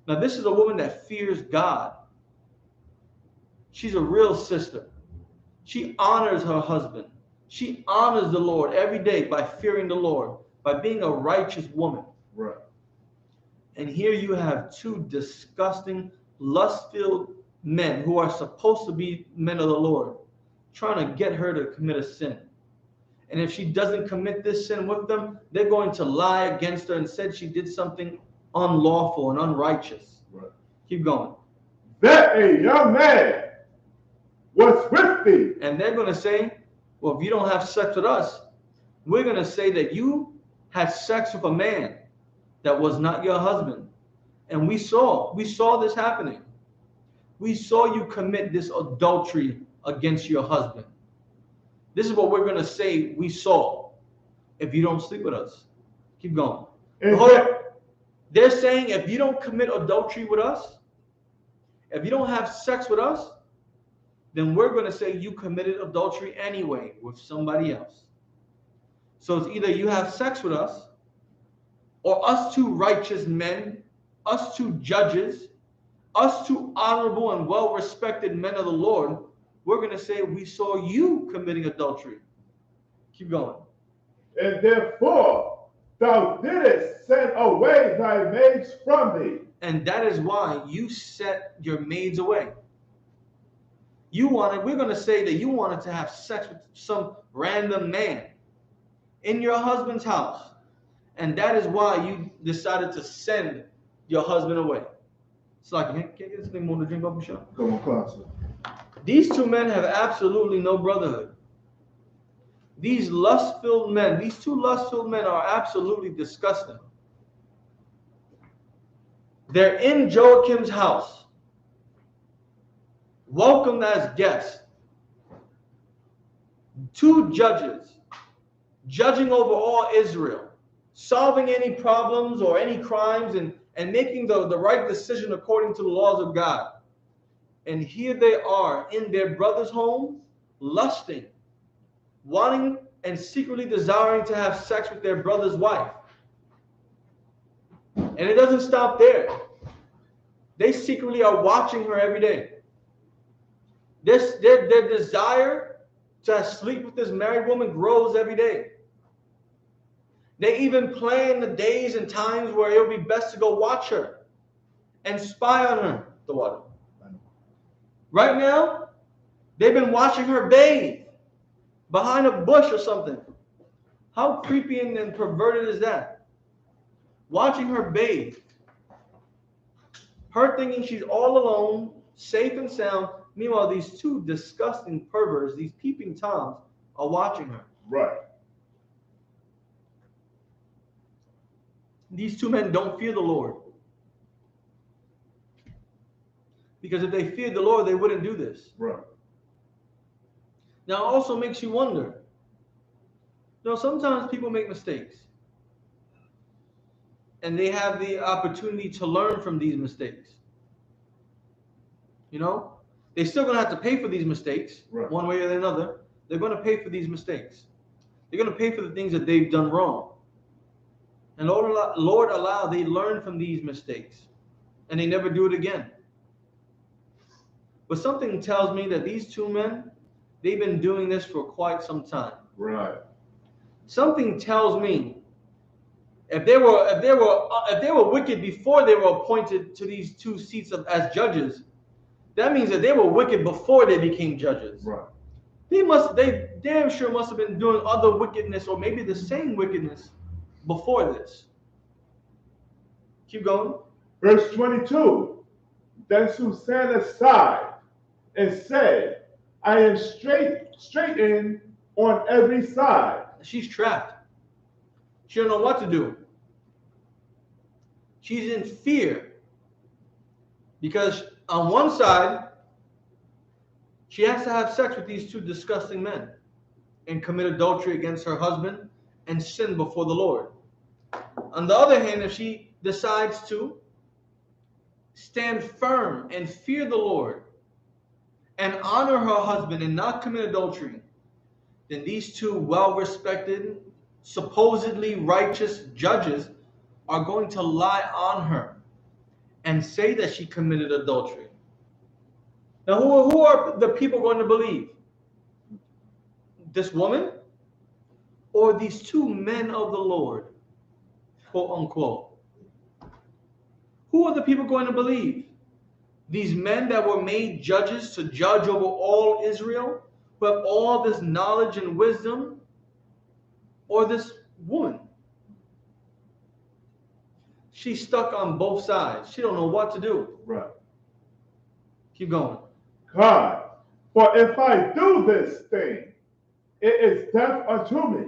Now, this is a woman that fears God. She's a real sister. She honors her husband. She honors the Lord every day by fearing the Lord, by being a righteous woman. Right. And here you have two disgusting, lust-filled men who are supposed to be men of the Lord, trying to get her to commit a sin. And if she doesn't commit this sin with them, they're going to lie against her and said she did something unlawful and unrighteous. Right. Keep going. That a young man was with thee. And they're going to say, well, if you don't have sex with us, we're going to say that you had sex with a man that was not your husband. And we saw this happening. We saw you commit this adultery against your husband. This is what we're going to say we saw if you don't sleep with us. Keep going. They're saying if you don't commit adultery with us, if you don't have sex with us, then we're going to say you committed adultery anyway with somebody else. So it's either you have sex with us, or us two righteous men, us two judges, us two honorable and well-respected men of the Lord, we're going to say we saw you committing adultery. Keep going. And therefore thou didst send away thy maids from thee. And that is why you set your maids away. We're going to say that you wanted to have sex with some random man in your husband's house. And that is why you decided to send your husband away. It's like, can't get this thing more to drink up, Michelle? Come on, closer. These two men have absolutely no brotherhood. These lust-filled men, these two lust-filled men are absolutely disgusting. They're in Joachim's house, welcomed as guests. Two judges, judging over all Israel, solving any problems or any crimes and making the right decision according to the laws of God. And here they are in their brother's home, lusting, wanting and secretly desiring to have sex with their brother's wife. And it doesn't stop there. They secretly are watching her every day. Their desire to sleep with this married woman grows every day. They even plan the days and times where it would be best to go watch her and spy on her. The water. Right now, they've been watching her bathe behind a bush or something. How creepy and perverted is that? Watching her bathe. Her thinking she's all alone, safe and sound. Meanwhile, these two disgusting perverts, these peeping toms, are watching her. Right. These two men don't fear the Lord. Because if they feared the Lord, they wouldn't do this. Right. Now, it also makes you wonder. Sometimes people make mistakes. And they have the opportunity to learn from these mistakes. They're still going to have to pay for these mistakes, right, one way or another. They're going to pay for these mistakes. They're going to pay for the things that they've done wrong. And Lord allow they learn from these mistakes. And they never do it again. But something tells me that these two men, they've been doing this for quite some time. Right. Something tells me if they were wicked before they were appointed to these two seats as judges, That means that they were wicked before they became judges. Right. They damn sure must have been doing other wickedness, or maybe the same wickedness before this. Keep going. Verse 22. Then Susanna sighed and said, I am straightened on every side. She's trapped. She don't know what to do. She's in fear. Because on one side, she has to have sex with these two disgusting men and commit adultery against her husband and sin before the Lord. On the other hand, if she decides to stand firm and fear the Lord and honor her husband and not commit adultery, then these two well-respected, supposedly righteous judges are going to lie on her and say that she committed adultery. Now, who are the people going to believe? This woman or these two men of the Lord, quote unquote? Who are the people going to believe? These men that were made judges to judge over all Israel, who have all this knowledge and wisdom, or this woman? She's stuck on both sides. She don't know what to do. Right. Keep going. God, for if I do this thing, it is death unto me.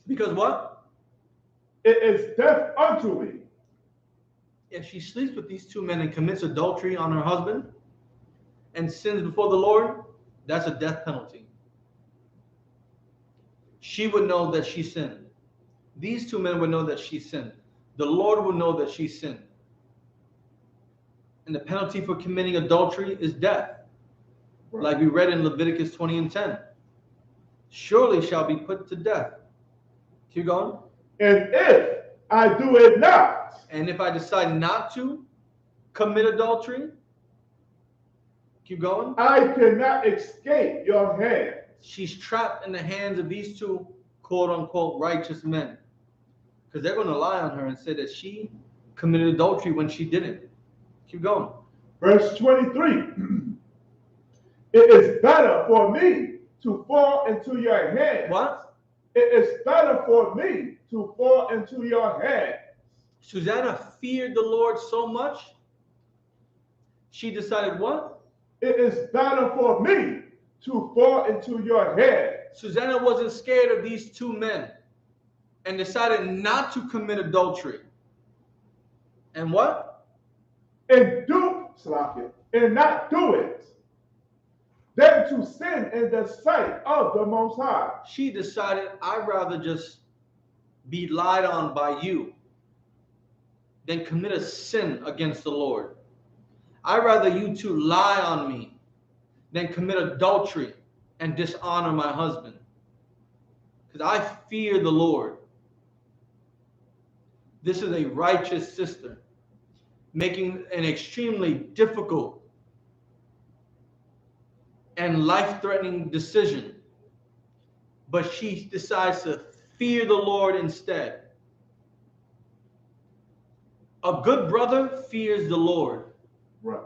Because what? It is death unto me. If she sleeps with these two men and commits adultery on her husband and sins before the Lord, that's a death penalty. She would know that she sinned. These two men would know that she sinned. The Lord would know that she sinned. And the penalty for committing adultery is death. Right. Like we read in Leviticus 20 and 10. Surely shall be put to death. Keep going. And if I do it not. And if I decide not to commit adultery. Keep going. I cannot escape your hand. She's trapped in the hands of these two quote unquote righteous men. Because they're going to lie on her and say that she committed adultery when she didn't. Keep going. Verse 23. It is better for me to fall into your hands. What? It is better for me to fall into your hands. Susanna feared the Lord so much, she decided what? It is better for me to fall into your hands. Susanna wasn't scared of these two men and decided not to commit adultery. And what? And not do it. Than to sin in the sight of the Most High. She decided, I'd rather just be lied on by you than commit a sin against the Lord. I'd rather you two lie on me than commit adultery and dishonor my husband. Because I fear the Lord. This is a righteous sister making an extremely difficult and life-threatening decision, but she decides to fear the Lord instead. A good brother fears the Lord. Right.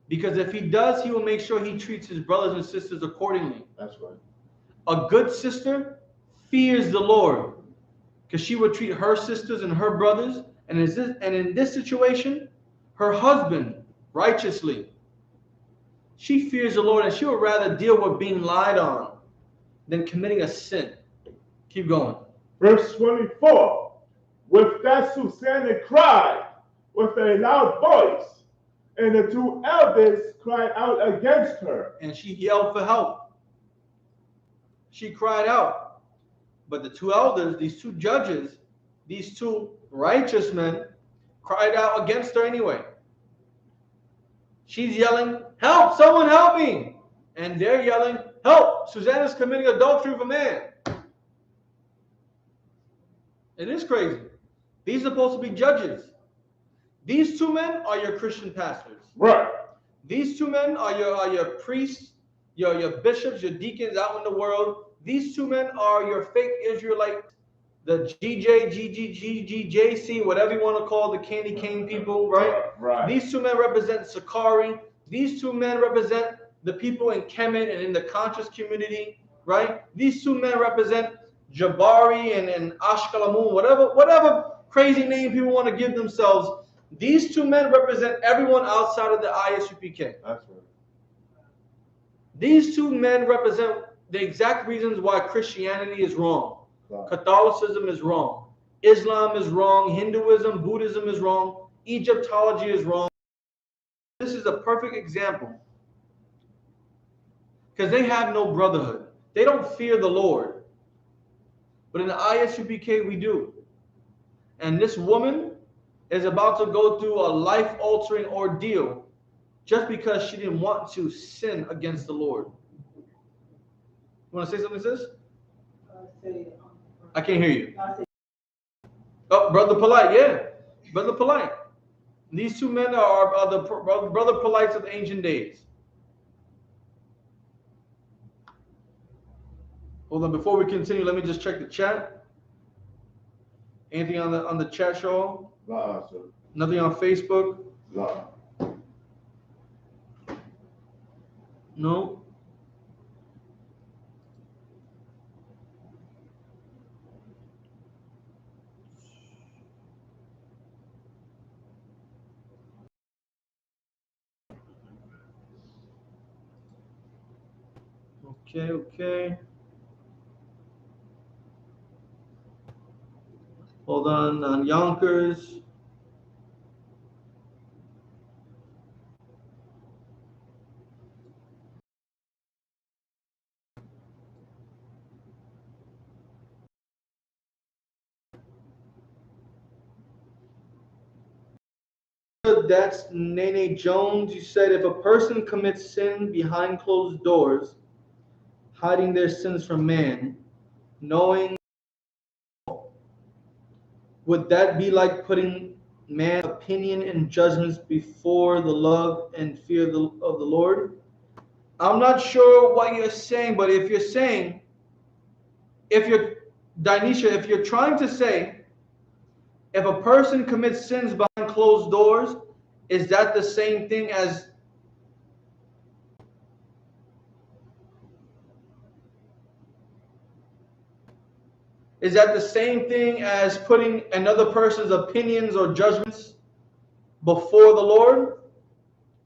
Because if he does, he will make sure he treats his brothers and sisters accordingly. That's right. A good sister fears the Lord because she would treat her sisters and her brothers, and in this situation, her husband righteously. She fears the Lord, and she would rather deal with being lied on than committing a sin. Keep going. Verse 24. With that Susanna cried with a loud voice, and the two elders cried out against her. And she yelled for help. She cried out. But the two elders, these two judges, these two righteous men, cried out against her anyway. She's yelling, help, someone help me. And they're yelling, help, Susanna's committing adultery with a man. It is crazy. These are supposed to be judges. These two men are your Christian pastors. Right. These two men are your priests, your bishops, your deacons out in the world. These two men are your fake Israelite, the GJC, whatever you want to call the candy cane people, right? Right. These two men represent Sakari, These two men represent the people in Kemet and in the conscious community, right? These two men represent Jabari and Ashkalamun, whatever crazy name people want to give themselves. These two men represent everyone outside of the ISUPK. That's right. These two men represent the exact reasons why Christianity is wrong. Right. Catholicism is wrong. Islam is wrong. Hinduism, Buddhism is wrong. Egyptology is wrong. This is a perfect example. Because they have no brotherhood. They don't fear the Lord. But in the ISUPK, we do. And this woman is about to go through a life-altering ordeal just because she didn't want to sin against the Lord. You want to say something, sis? I can't hear you. Oh, Brother Polite, yeah. Brother Polite. These two men are the Brother Polites of the ancient days. Hold on, before we continue, let me just check the chat. Anything on the chat show? Sir. Nothing on Facebook? No. Okay. Hold on Yonkers. That's Nene Jones. You said if a person commits sin behind closed doors, hiding their sins from man, knowing, would that be like putting man's opinion and judgments before the love and fear of the Lord? I'm not sure what you're saying, but if you're saying, Dinesha, if you're trying to say, if a person commits sins behind closed doors, is that the same thing as putting another person's opinions or judgments before the Lord?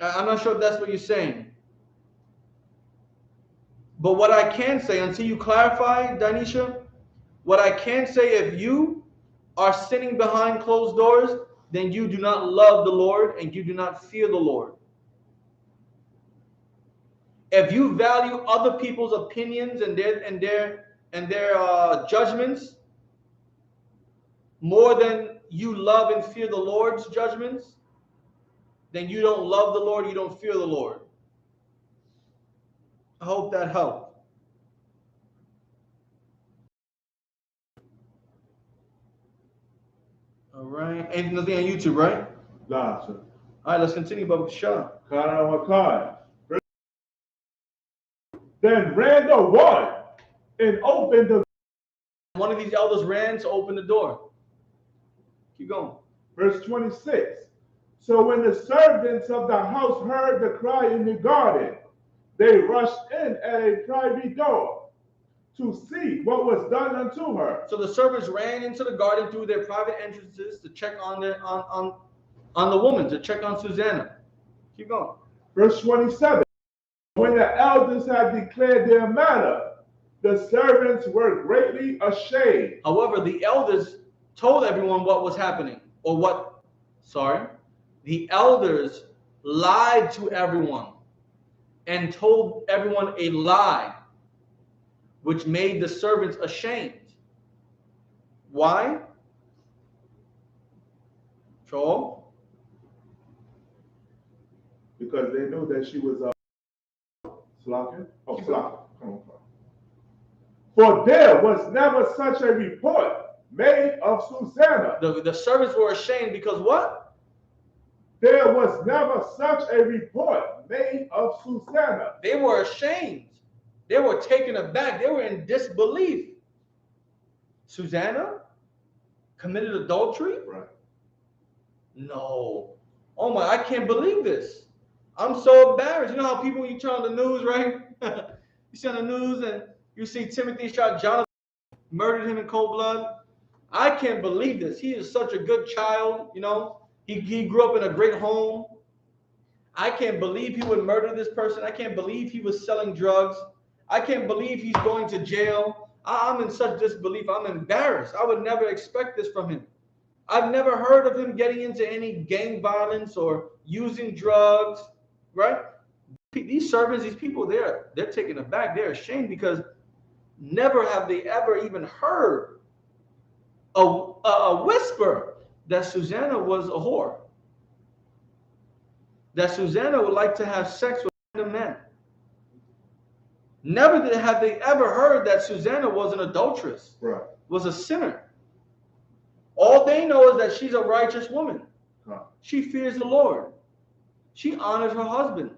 I'm not sure if that's what you're saying. But what I can say, until you clarify, Danisha, what I can say, if you are sinning behind closed doors, then you do not love the Lord and you do not fear the Lord. If you value other people's opinions and their judgments more than you love and fear the Lord's judgments, then you don't love the Lord, you don't fear the Lord. I hope that helped. All right. Ain't nothing on YouTube, right? Nah, sir. All right, let's continue, Baba Shah. Then ran the one and opened the. One of these elders ran to open the door. Keep going. Verse 26. So when the servants of the house heard the cry in the garden, they rushed in at a private door to see what was done unto her. So the servants ran into the garden through their private entrances to check on the woman, to check on Susanna. Keep going. Verse 27. When the elders had declared their matter, the servants were greatly ashamed. However, the elders told everyone what was happening, the elders lied to everyone and told everyone a lie, which made the servants ashamed. Why? Joel? Because they knew that she was slacking. Oh, slacking. For there was never such a report made of Susanna. The servants were ashamed because what? There was never such a report made of Susanna. They were ashamed. They were taken aback. They were in disbelief. Susanna committed adultery? Right. No. Oh my, I can't believe this. I'm so embarrassed. You know how people, when you turn on the news, right? You see on the news and you see Timothy shot Jonathan, murdered him in cold blood. I can't believe this. He is such a good child, you know. He grew up in a great home. I can't believe he would murder this person. I can't believe he was selling drugs. I can't believe he's going to jail. I'm in such disbelief. I'm embarrassed. I would never expect this from him. I've never heard of him getting into any gang violence or using drugs, right? These servants, these people, they're taken aback. They're ashamed because never have they ever even heard a whisper that Susanna was a whore, that Susanna would like to have sex with random men. Never have they ever heard that Susanna was an adulteress, Right. was a sinner. All they know is that she's a righteous woman. She fears the Lord. She honors her husband.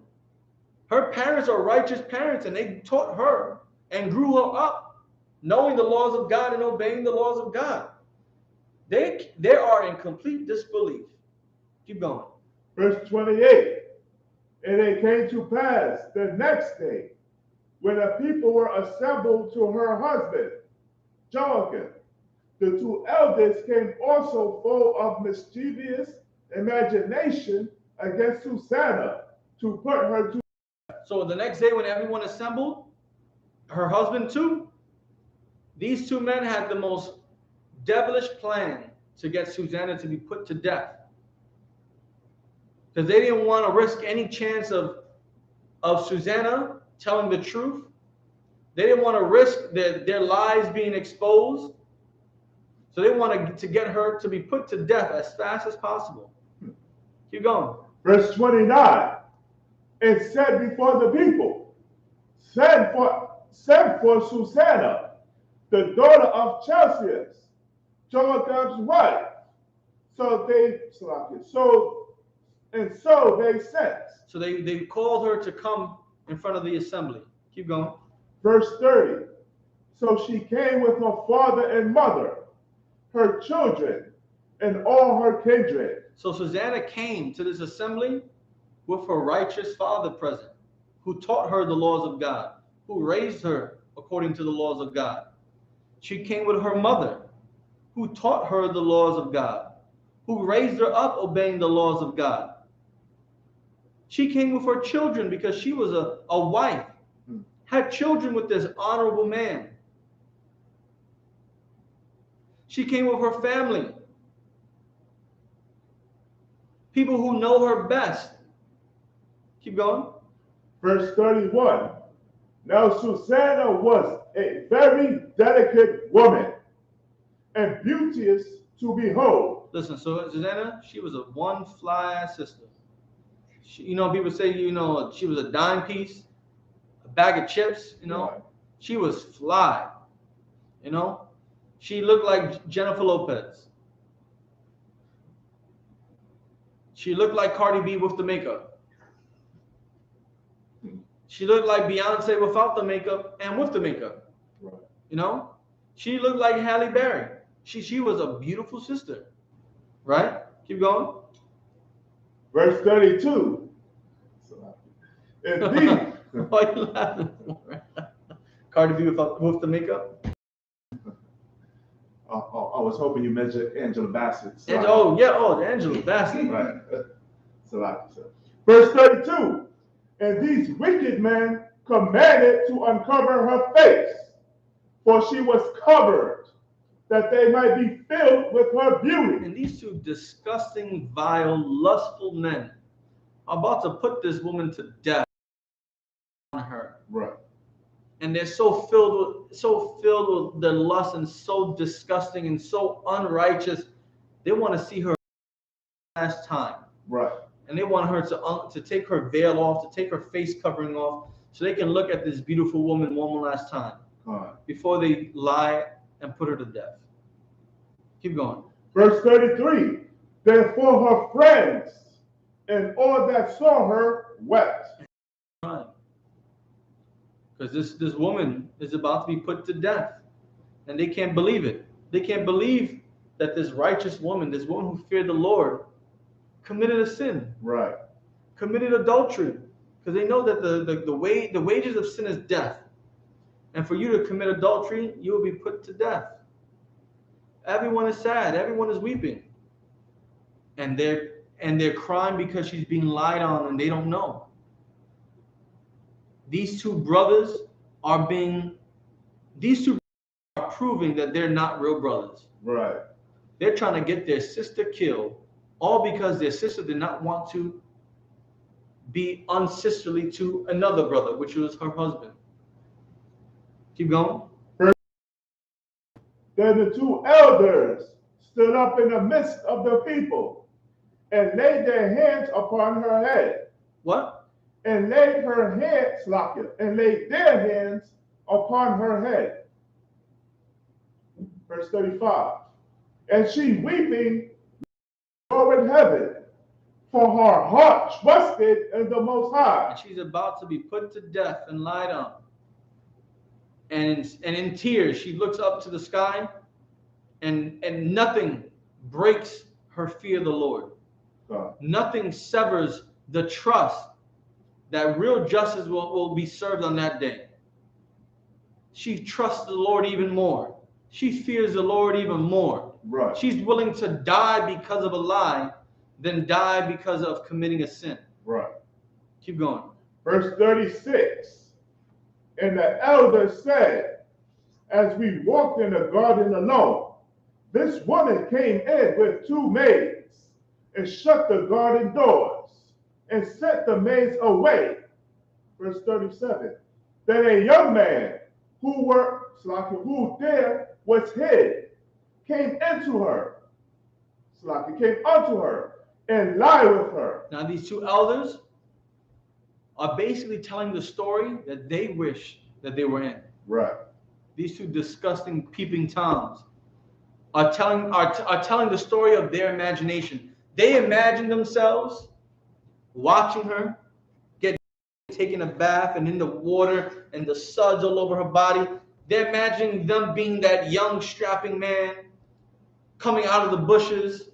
Her parents are righteous parents, and they taught her and grew her up knowing the laws of God and obeying the laws of God. They are in complete disbelief. Keep going. Verse 28. And it came to pass the next day, when the people were assembled to her husband, Joachim, the two elders came also full of mischievous imagination against Susanna to put her to. So the next day when everyone assembled, her husband too, these two men had the most devilish plan to get Susanna to be put to death. Because they didn't want to risk any chance of Susanna telling the truth. They didn't want to risk their lies being exposed. So they wanted to get her to be put to death as fast as possible. Keep going. Verse 29. And said before the people, send for Susanna, the daughter of Chelcias, Joachim's wife. So they sent. So they called her to come in front of the assembly. Keep going. Verse 30. So she came with her father and mother, her children, and all her kindred. So Susanna came to this assembly with her righteous father present, who taught her the laws of God, who raised her according to the laws of God. She came with her mother, who taught her the laws of God, who raised her up obeying the laws of God. She came with her children because she was a wife, had children with this honorable man. She came with her family, people who know her best. Keep going. Verse 31. Now Susanna was a very delicate woman and beauteous to behold. Listen, so Susanna, she was a one fly sister. People say, she was a dime piece, a bag of chips, Right. She was fly, She looked like Jennifer Lopez. She looked like Cardi B with the makeup. She looked like Beyonce without the makeup and with the makeup. Right. She looked like Halle Berry. She was a beautiful sister. Right? Keep going. Verse 32. Indeed. Why are you laughing for? Cardi B with the makeup? I was hoping you mentioned Angela Bassett. The Angela Bassett. Right. Verse 32. And these wicked men commanded to uncover her face, for she was covered, that they might be filled with her beauty. And these two disgusting, vile, lustful men are about to put this woman to death on her. Right. And they're so filled with their lust and so disgusting and so unrighteous. They want to see her last time. Right. And they want her to take her veil off, to take her face covering off, so they can look at this beautiful woman one last time before they lie and put her to death. Keep going. Verse 33. Therefore her friends and all that saw her wept. Because this woman is about to be put to death. And they can't believe it. They can't believe that this righteous woman, this woman who feared the Lord, committed a sin. Right. committed adultery, because they know that the wages of sin is death. And for you to commit adultery, you will be put to death. Everyone is sad. Everyone is weeping. And they're crying because she's being lied on and they don't know. These two brothers are proving that they're not real brothers. Right. They're trying to get their sister killed, all because their sister did not want to be unsisterly to another brother, which was her husband. Keep going. Then the two elders stood up in the midst of the people and laid their hands upon her head. What? And laid her hands, and laid their hands upon her head. Verse 35. And she weeping toward heaven, for her heart trusted in the Most High. And she's about to be put to death and lied on. And in tears, she looks up to the sky, and nothing breaks her fear of the Lord. Nothing severs the trust that real justice will be served on that day. She trusts the Lord even more. She fears the Lord even more. Right. She's willing to die because of a lie than die because of committing a sin. Right. Keep going. Verse 36. And the elder said, as we walked in the garden alone, this woman came in with two maids and shut the garden doors and sent the maids away. Verse 37. Then a young man who there was hid came unto her and lied with her. Now these two elders are basically telling the story that they wish that they were in. Right. These two disgusting peeping toms are telling the story of their imagination. They imagine themselves watching her get taken a bath and in the water and the suds all over her body. They're imagining them being that young strapping man coming out of the bushes,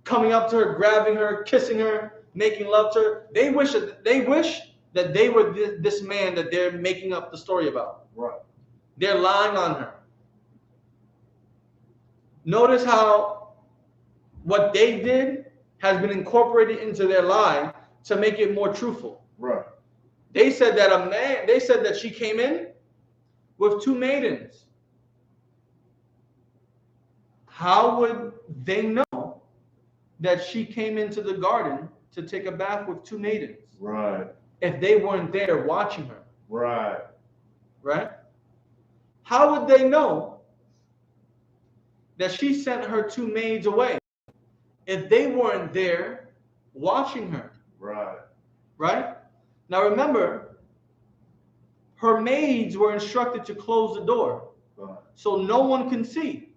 coming up to her, grabbing her, kissing her, making love to her. They wish that they were this man that they're making up the story about. Right. They're lying on her. Notice how what they did has been incorporated into their lie to make it more truthful. Right. They said that she came in with two maidens. How would they know that she came into the garden to take a bath with two maidens? Right. If they weren't there watching her. Right. Right? How would they know that she sent her two maids away if they weren't there watching her? Right. Right? Now remember, her maids were instructed to close the door so no one can see.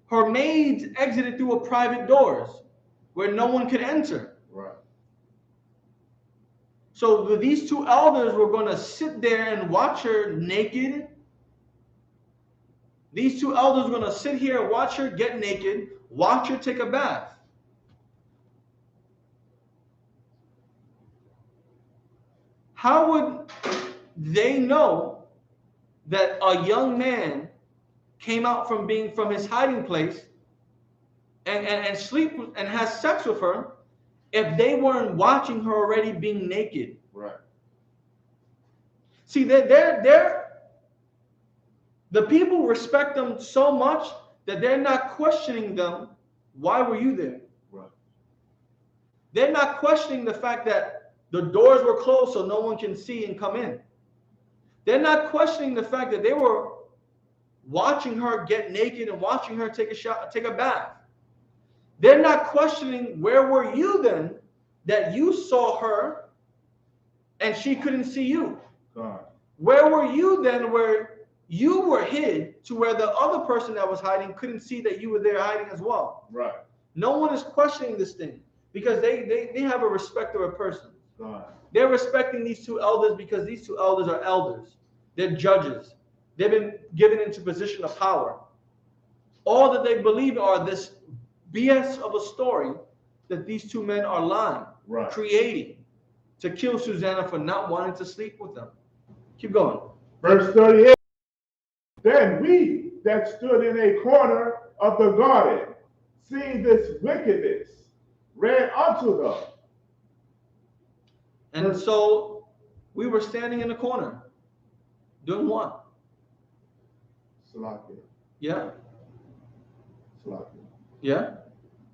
Her maids exited through a private doors where no one could enter. Right. So these two elders were going to sit there and watch her naked. These two elders were going to sit here and watch her get naked, watch her take a bath. How would they know that a young man came out from his hiding place and sleep and has sex with her if they weren't watching her already being naked? Right. See, the people respect them so much that they're not questioning them. Why were you there? Right. They're not questioning the fact that the doors were closed so no one can see and come in. They're not questioning the fact that they were watching her get naked and watching her take a bath. They're not questioning, where were you then that you saw her and she couldn't see you? God. Where were you then where you were hid to where the other person that was hiding couldn't see that you were there hiding as well? Right. No one is questioning this thing because they have a respect of a person. God. They're respecting these two elders because these two elders are elders. They're judges. They've been given into position of power. All that they believe are this BS of a story that these two men are lying. creating to kill Susanna for not wanting to sleep with them. Keep going. Verse 38. Then we that stood in a corner of the garden, seeing this wickedness, ran unto them. And so we were standing in the corner. Doing what? Salakia. Yeah. Salakia. Yeah.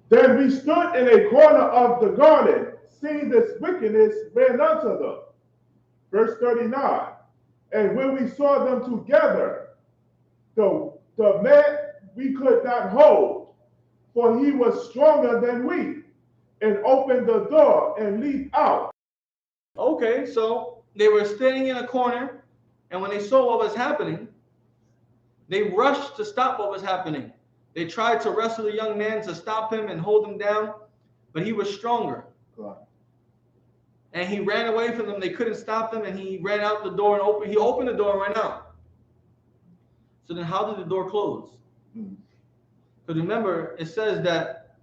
Then we stood in a corner of the garden, seeing this wickedness, ran unto them. Verse 39. And when we saw them together, the man we could not hold, for he was stronger than we, and opened the door and leaped out. Okay, so they were standing in a corner, and when they saw what was happening, they rushed to stop what was happening. They tried to wrestle the young man to stop him and hold him down, but he was stronger. And he ran away from them. They couldn't stop him, and he ran out the door and opened the door and ran out. So then how did the door close? Because remember, it says that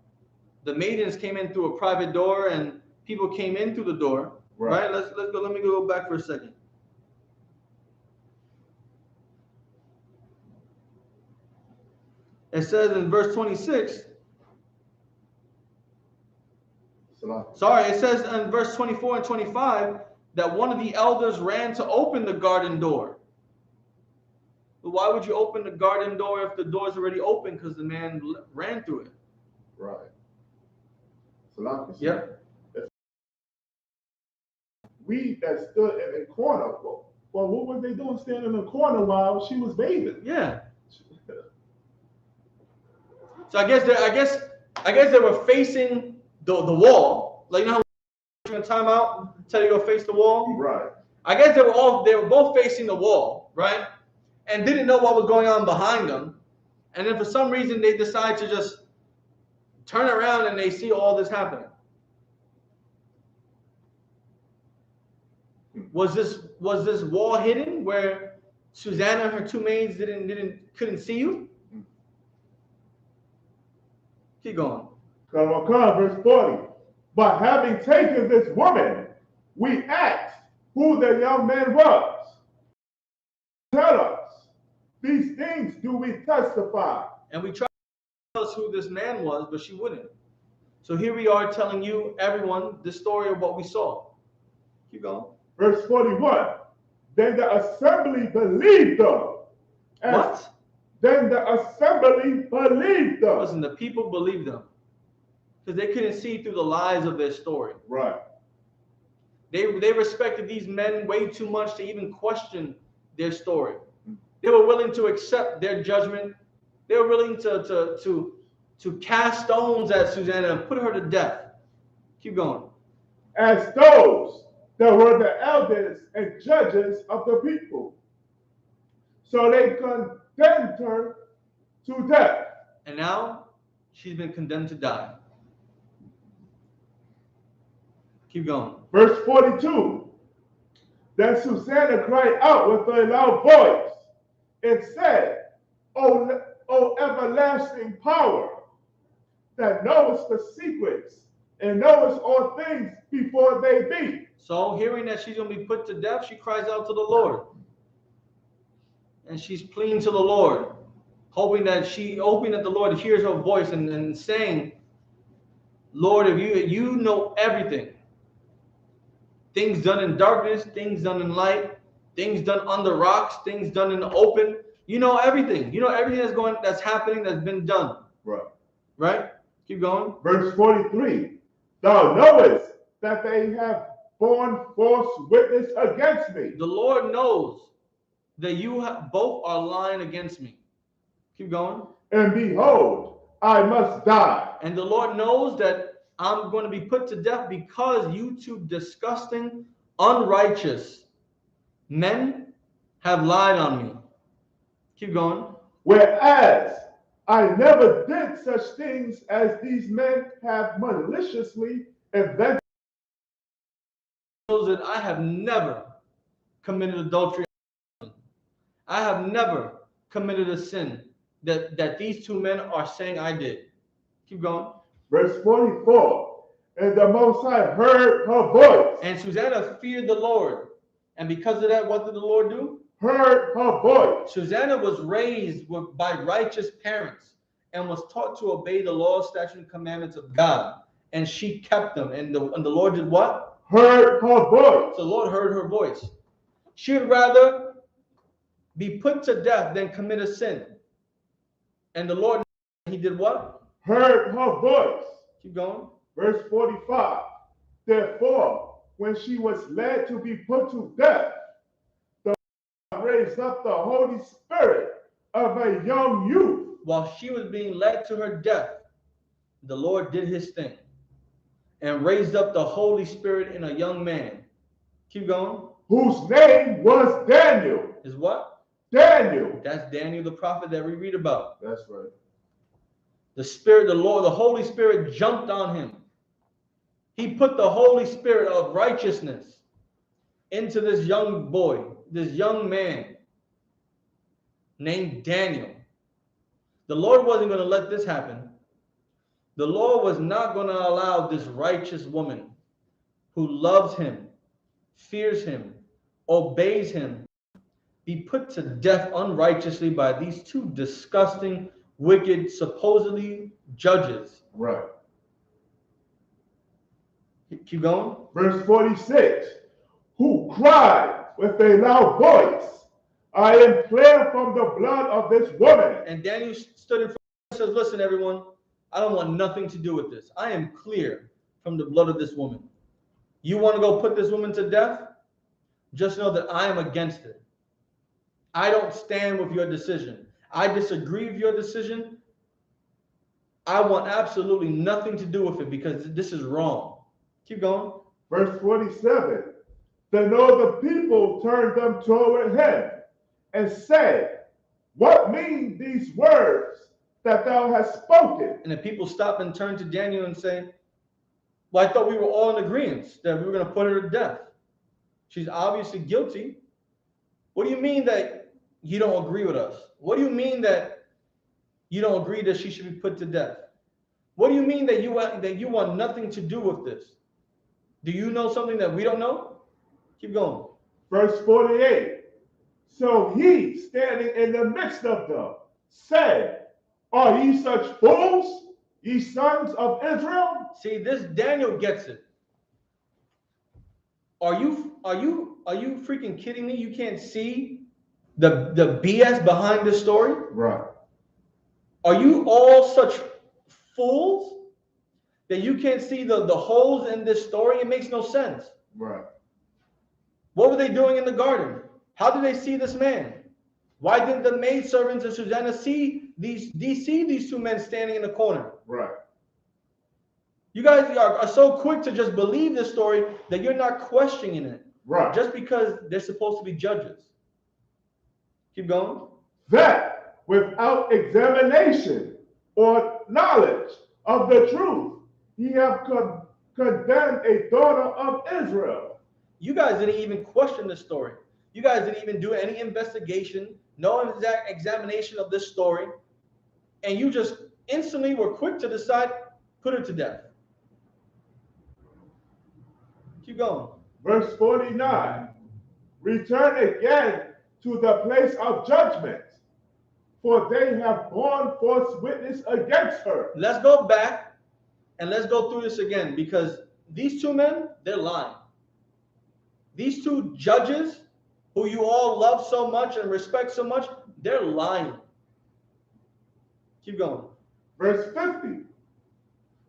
the maidens came in through a private door and people came in through the door. Right? Let's go. Let me go back for a second. It says in verse 26. Sorry, it says in verse 24 and 25 that one of the elders ran to open the garden door. But why would you open the garden door if the door's already open? Because the man ran through it. Right. Yep. We that stood in a corner, well, what were they doing standing in a corner while she was bathing? Yeah. So I guess they were facing the wall. Like, you know how you're in timeout, tell you to go face the wall? Right. I guess they were both facing the wall, right? And didn't know what was going on behind them. And then for some reason they decide to just turn around and they see all this happening. Was this wall hidden where Susanna and her two maids couldn't see you? Keep going. Come on, verse 40. But having taken this woman, we asked who the young man was. Tell us, these things do we testify. And we tried to tell us who this man was, but she wouldn't. So here we are telling you, everyone, the story of what we saw. Keep going. Verse 41. Then the assembly believed them. What? Then the assembly believed them. Listen, the people believed them. Because they couldn't see through the lies of their story. Right. They respected these men way too much to even question their story. They were willing to accept their judgment. They were willing to cast stones at Susanna and put her to death. Keep going. As those that were the elders and judges of the people. So they condemned her to death. And now she's been condemned to die. Keep going. Verse 42. Then Susanna cried out with a loud voice and said, O everlasting power, that knowest the secrets and knowest all things before they be. So hearing that she's going to be put to death, she cries out to the Lord. And she's pleading to the Lord, hoping that the Lord hears her voice and saying, Lord, if you know everything, things done in darkness, things done in light, things done under rocks, things done in the open. You know everything. You know everything that's happening, that's been done. Right. Right? Keep going. Verse 43. Thou knowest that they have borne false witness against me. The Lord knows that you both are lying against me. Keep going. And behold, I must die. And the Lord knows that I'm going to be put to death because you two disgusting, unrighteous men have lied on me. Keep going. Whereas I never did such things as these men have maliciously invented. That I have never committed adultery. I have never committed a sin that these two men are saying I did. Keep going. Verse 44. And the Most High heard her voice. And Susanna feared the Lord. And because of that, what did the Lord do? Heard her voice. Susanna was raised by righteous parents and was taught to obey the law, statutes, and commandments of God. And she kept them. And the Lord did what? Heard her voice. So the Lord heard her voice. She would rather be put to death than commit a sin. And the Lord, he did what? Heard her voice. Keep going. Verse 45. Therefore, when she was led to be put to death, the Lord raised up the Holy Spirit of a young youth. While she was being led to her death, the Lord did his thing and raised up the Holy Spirit in a young man. Keep going. Whose name was Daniel. Is what? Daniel. That's Daniel the prophet that we read about. That's right. The Spirit, the Lord, the Holy Spirit jumped on him. He put the Holy Spirit of righteousness into this young boy, this young man named Daniel. The Lord wasn't going to let this happen. The Lord was not going to allow this righteous woman who loves him, fears him, obeys him, be put to death unrighteously by these two disgusting, wicked, supposedly judges. Right. Keep going. Verse 46. Who cried with a loud voice, I am clear from the blood of this woman. And Daniel stood in front and says, listen, everyone, I don't want nothing to do with this. I am clear from the blood of this woman. You want to go put this woman to death? Just know that I am against it. I don't stand with your decision. I disagree with your decision. I want absolutely nothing to do with it because this is wrong. Keep going. Verse 47. Then all the people turned them toward him and said, what mean these words that thou hast spoken? And the people stop and turn to Daniel and say, well, I thought we were all in agreement that we were going to put her to death. She's obviously guilty. What do you mean that you don't agree with us? What do you mean that you don't agree that she should be put to death? What do you mean that you want nothing to do with this? Do you know something that we don't know? Keep going. Verse 48. So he, standing in the midst of them, said, are ye such fools, ye sons of Israel? See, this Daniel gets it. Are you freaking kidding me? You can't see the BS behind this story? Right. Are you all such fools that you can't see the holes in this story? It makes no sense. Right. What were they doing in the garden? How did they see this man? Why didn't the maidservants and Susanna see these two men standing in the corner? Right. You guys are so quick to just believe this story that you're not questioning it. Right. Just because they're supposed to be judges. Keep going. That without examination or knowledge of the truth, ye have condemned a daughter of Israel. You guys didn't even question this story. You guys didn't even do any investigation, no exact examination of this story. And you just instantly were quick to decide, put her to death. Keep going. Verse 49. Return again to the place of judgment, for they have borne false witness against her. Let's go back and let's go through this again, because these two men, they're lying. These two judges who you all love so much and respect so much, they're lying. Keep going. Verse 50.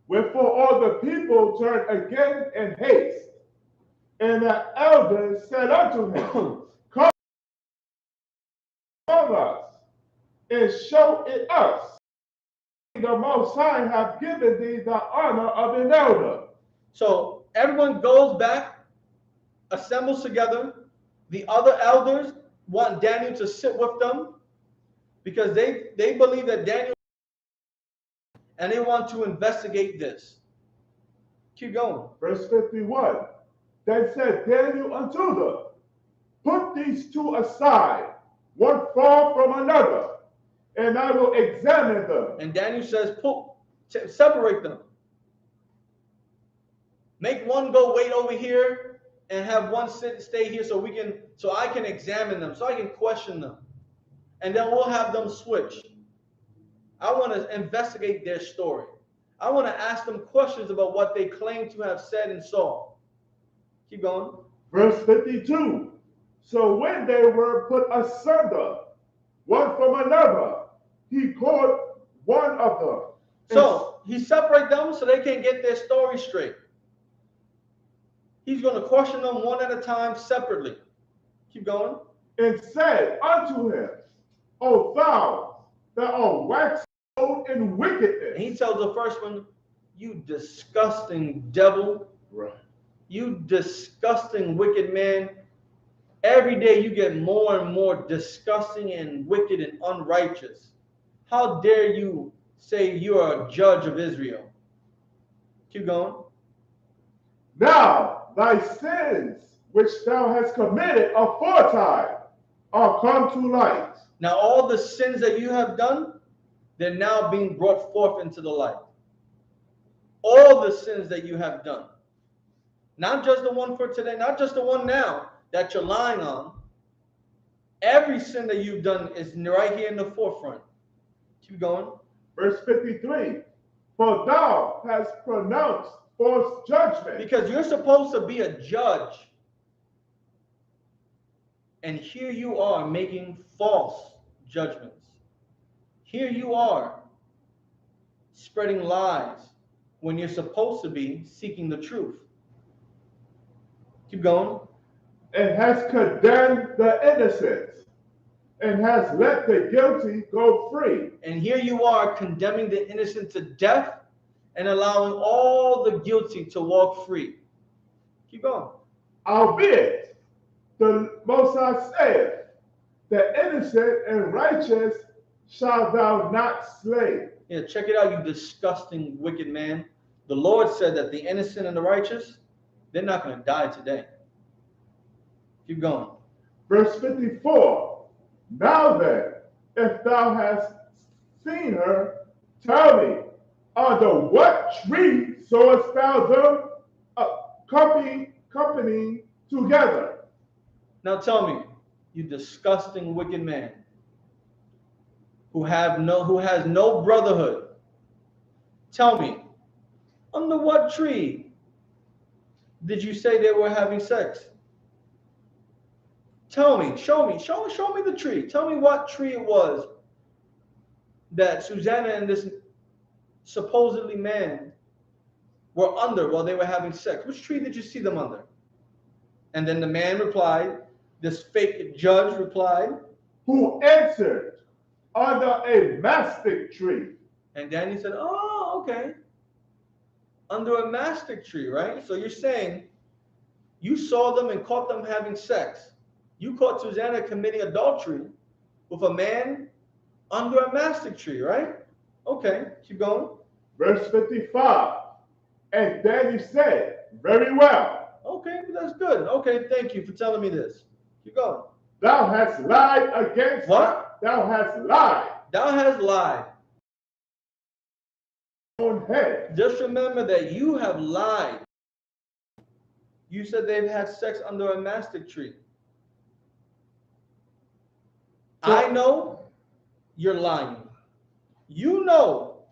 Wherefore all the people turned again in haste, and the elders said unto him, come among us, and show it us. The Most High have given thee the honor of an elder. So everyone goes back, assembles together. The other elders want Daniel to sit with them because they believe that Daniel, and they want to investigate this. Keep going. Verse 51. Then said Daniel unto them, put these two aside, one far from another, and I will examine them. And Daniel says, separate them. Make one go wait over here and have one stay here so I can examine them, so I can question them. And then we'll have them switch. I want to investigate their story. I want to ask them questions about what they claim to have said and saw. Keep going. Verse 52. So when they were put asunder, one from another, he called one of them. So he separated them so they can't get their story straight. He's going to question them one at a time separately. Keep going. And said unto him, O thou that art waxed old in wickedness. And he tells the first one, you disgusting devil. Right. You disgusting wicked man. Every day you get more and more disgusting and wicked and unrighteous. How dare you say you are a judge of Israel? Keep going. Now thy sins which thou hast committed aforetime are come to light. Now all the sins that you have done, they're now being brought forth into the light. All the sins that you have done. Not just the one for today, not just the one now that you're lying on. Every sin that you've done is right here in the forefront. Keep going. Verse 53. For thou hast pronounced false judgment. Because you're supposed to be a judge. And here you are making false judgments. Here you are spreading lies when you're supposed to be seeking the truth. Keep going. And has condemned the innocent, and has let the guilty go free. And here you are condemning the innocent to death and allowing all the guilty to walk free. Keep going. Albeit the Most High saith, the innocent and righteous shalt thou not slay. Yeah, check it out, you disgusting wicked man. The Lord said that the innocent and the righteous, they're not going to die today. Keep going. Verse 54. Now then, if thou hast seen her, tell me, under what tree sawest thou them company together? Now tell me, you disgusting wicked man, who has no brotherhood. Tell me, under what tree did you say they were having sex? Tell me, show me the tree. Tell me what tree it was that Susanna and this supposedly man were under while they were having sex. Which tree did you see them under? And then the man replied, this fake judge replied, who answered, under a mastic tree. And Daniel said, oh, okay. Under a mastic tree, right? So you're saying you saw them and caught them having sex. You caught Susanna committing adultery with a man under a mastic tree, right? Okay, keep going. Verse 55. And Daniel said, very well. Okay, that's good. Okay, thank you for telling me this. Keep going. Thou hast lied against what? Thou hast lied. Thou hast lied. On head. Just remember that you have lied. You said they've had sex under a mastic tree. I know you're lying. You know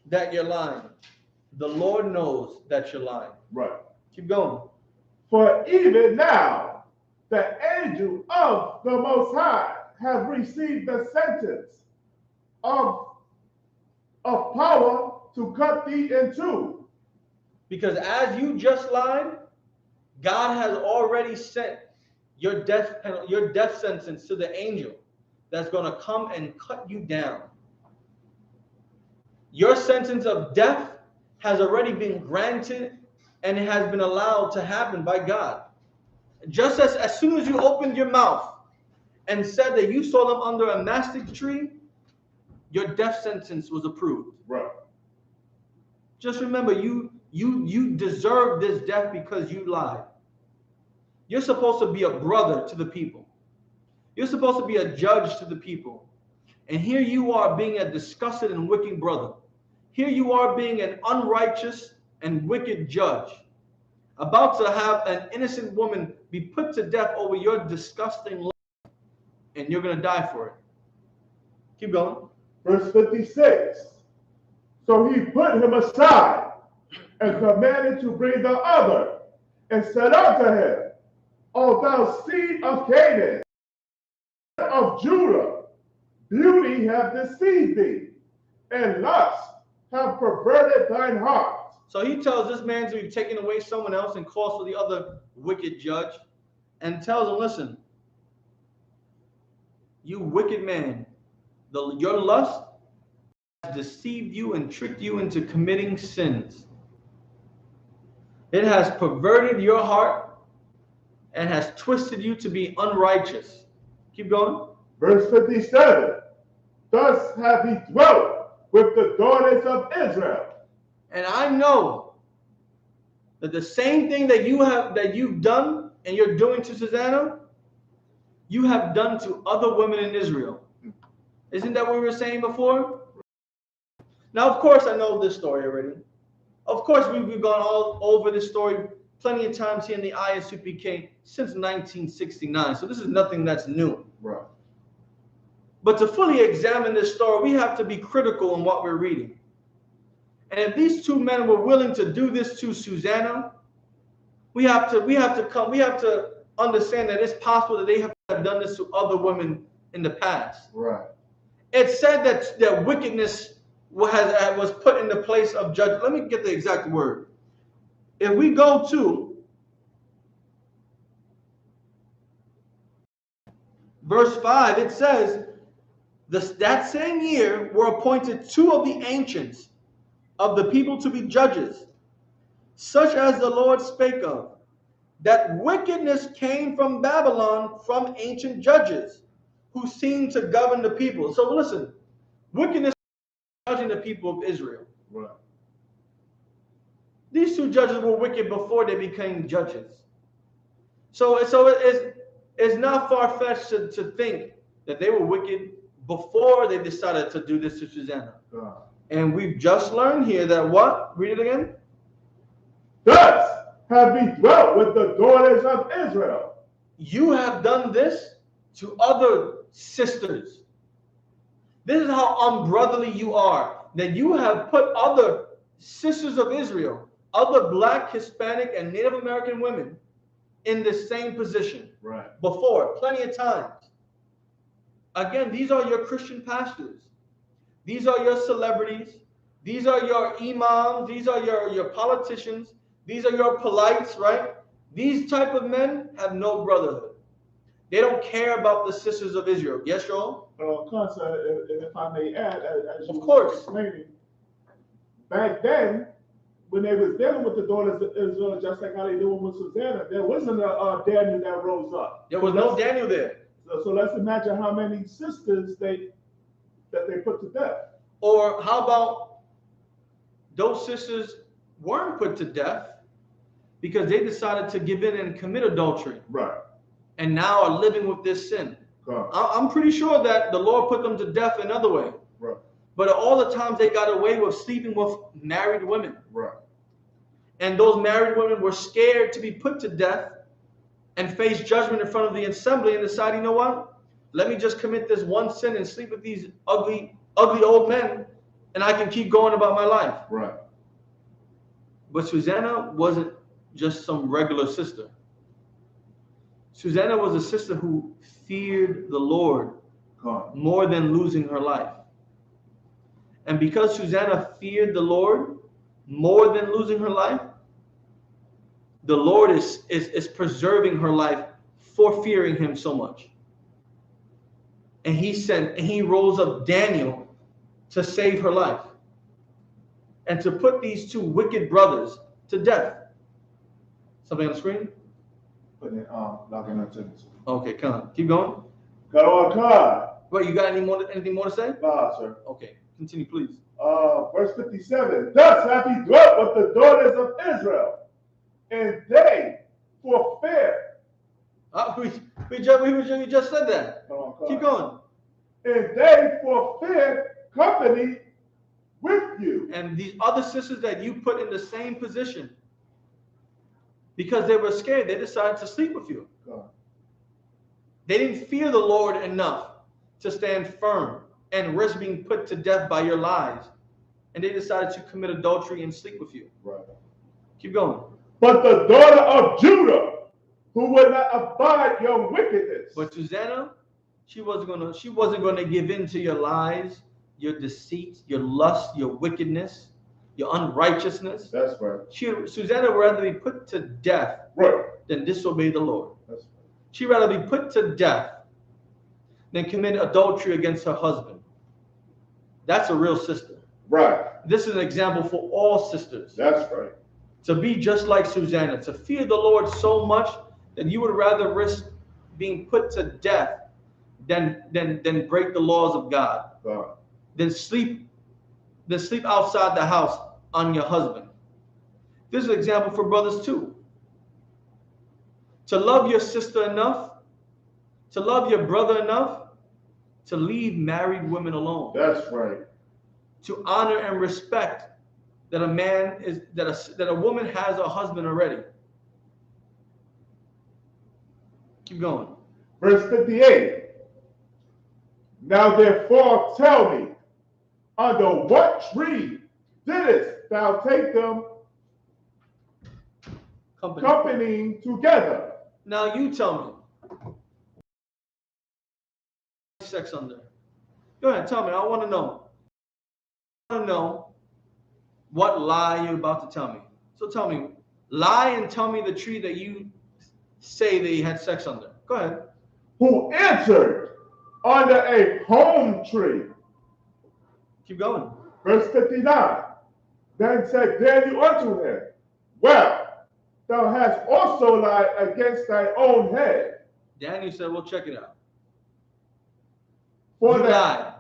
that you're lying. The Lord knows that you're lying. Right. Keep going. For even now, the angel of the Most High have received the sentence of power to cut thee in two. Because as you just lied, God has already sent your death sentence to the angel that's going to come and cut you down. Your sentence of death has already been granted and it has been allowed to happen by God. Just as soon as you opened your mouth and said that you saw them under a mastic tree, your death sentence was approved. Right. Just remember, you deserve this death because you lied. You're supposed to be a brother to the people. You're supposed to be a judge to the people. And here you are being a disgusted and wicked brother. Here you are being an unrighteous and wicked judge. about to have an innocent woman be put to death over your disgusting lust, and you're going to die for it. Keep going. Verse 56. So he put him aside and commanded to bring the other, and said unto him, O thou seed of Canaan, of Judah, beauty hath deceived thee, and lust have perverted thine heart. So he tells this man to be taken away someone else and calls for the other wicked judge and tells him, listen, you wicked man, your lust has deceived you and tricked you into committing sins. It has perverted your heart and has twisted you to be unrighteous. Keep going. Verse 57. Thus hath he dwelt with the daughters of Israel. And I know that the same thing that you've done and you're doing to Susanna, you have done to other women in Israel. Isn't that what we were saying before? Now, of course, I know this story already. Of course, we've gone all over this story plenty of times here in the ISUPK since 1969. So this is nothing that's new. Right. But to fully examine this story, we have to be critical in what we're reading. And if these two men were willing to do this to Susanna, we have to understand that it's possible that they have done this to other women in the past. Right. It said that wickedness was put in the place of judge. Let me get the exact word. If we go to verse 5, it says, that same year were appointed two of the ancients of the people to be judges, such as the Lord spake of, that wickedness came from Babylon from ancient judges who seemed to govern the people. So listen, wickedness judging the people of Israel. Right. These two judges were wicked before they became judges. So it's not far-fetched to think that they were wicked before they decided to do this to Susanna. And we've just learned here that what? Read it again. Thus have we dwelt with the daughters of Israel. You have done this to other sisters. This is how unbrotherly you are, that you have put other sisters of Israel, other Black, Hispanic, and Native American women in the same position. Right. Before, plenty of times. Again, these are your Christian pastors. These are your celebrities. These are your imams. These are your politicians. These are your polites, right? These type of men have no brotherhood. They don't care about the sisters of Israel. Yes, Joel? If I may add, as you were explaining, back then, when they was dealing with the daughters of Israel, just like how they doing with Susanna, there wasn't a Daniel that rose up. There was no Daniel there. So let's imagine how many sisters that they put to death. Or how about those sisters weren't put to death because they decided to give in and commit adultery. Right. And now are living with this sin. I'm pretty sure that the Lord put them to death another way. Right. But all the times they got away with sleeping with married women. Right. And those married women were scared to be put to death and face judgment in front of the assembly and decide, you know what? Let me just commit this one sin and sleep with these ugly old men, and I can keep going about my life. Right. But Susanna wasn't just some regular sister. Susanna was a sister who feared the Lord more than losing her life. And because Susanna feared the Lord more than losing her life, the Lord is preserving her life for fearing him so much. And he rose up Daniel to save her life and to put these two wicked brothers to death. Something on the screen? Logging attendance. Okay, come on. Keep going. Got on card. Wait, you got anything more to say? Nah, sir. Okay, continue, please. Verse 57. Thus have he dwelt with the daughters of Israel, and they for fear. We just said that. Keep going. And they for fear company with you. And these other sisters that you put in the same position, Because they were scared, they decided to sleep with you. God. They didn't fear the Lord enough to stand firm and risk being put to death by your lies. And they decided to commit adultery and sleep with you. Right. Keep going. But the daughter of Judah, who would not abide your wickedness. But Susanna, she wasn't gonna give in to your lies, your deceit, your lust, your wickedness, your unrighteousness. That's right. Susanna would rather be put to death than disobey the Lord. That's right. She'd rather be put to death than commit adultery against her husband. That's a real sister. Right. This is an example for all sisters. That's right. To be just like Susanna, to fear the Lord so much that you would rather risk being put to death than break the laws of God. Than sleep outside the house on your husband. This is an example for brothers too. To love your sister enough, to love your brother enough, to leave married women alone. That's right. To honor and respect that a woman has a husband already. Keep going. Verse 58. Now therefore tell me, under what tree didst thou take them companying together? Now you tell me. Sex under. Go ahead, tell me. I want to know. I want to know what lie you're about to tell me. So tell me, lie and tell me the tree that you say they had sex under. Go ahead. Who entered under a home tree. Keep going. Verse 59. Then said Daniel unto him, well, thou hast also lied against thy own head. Daniel said, well, check it out. For you that lied.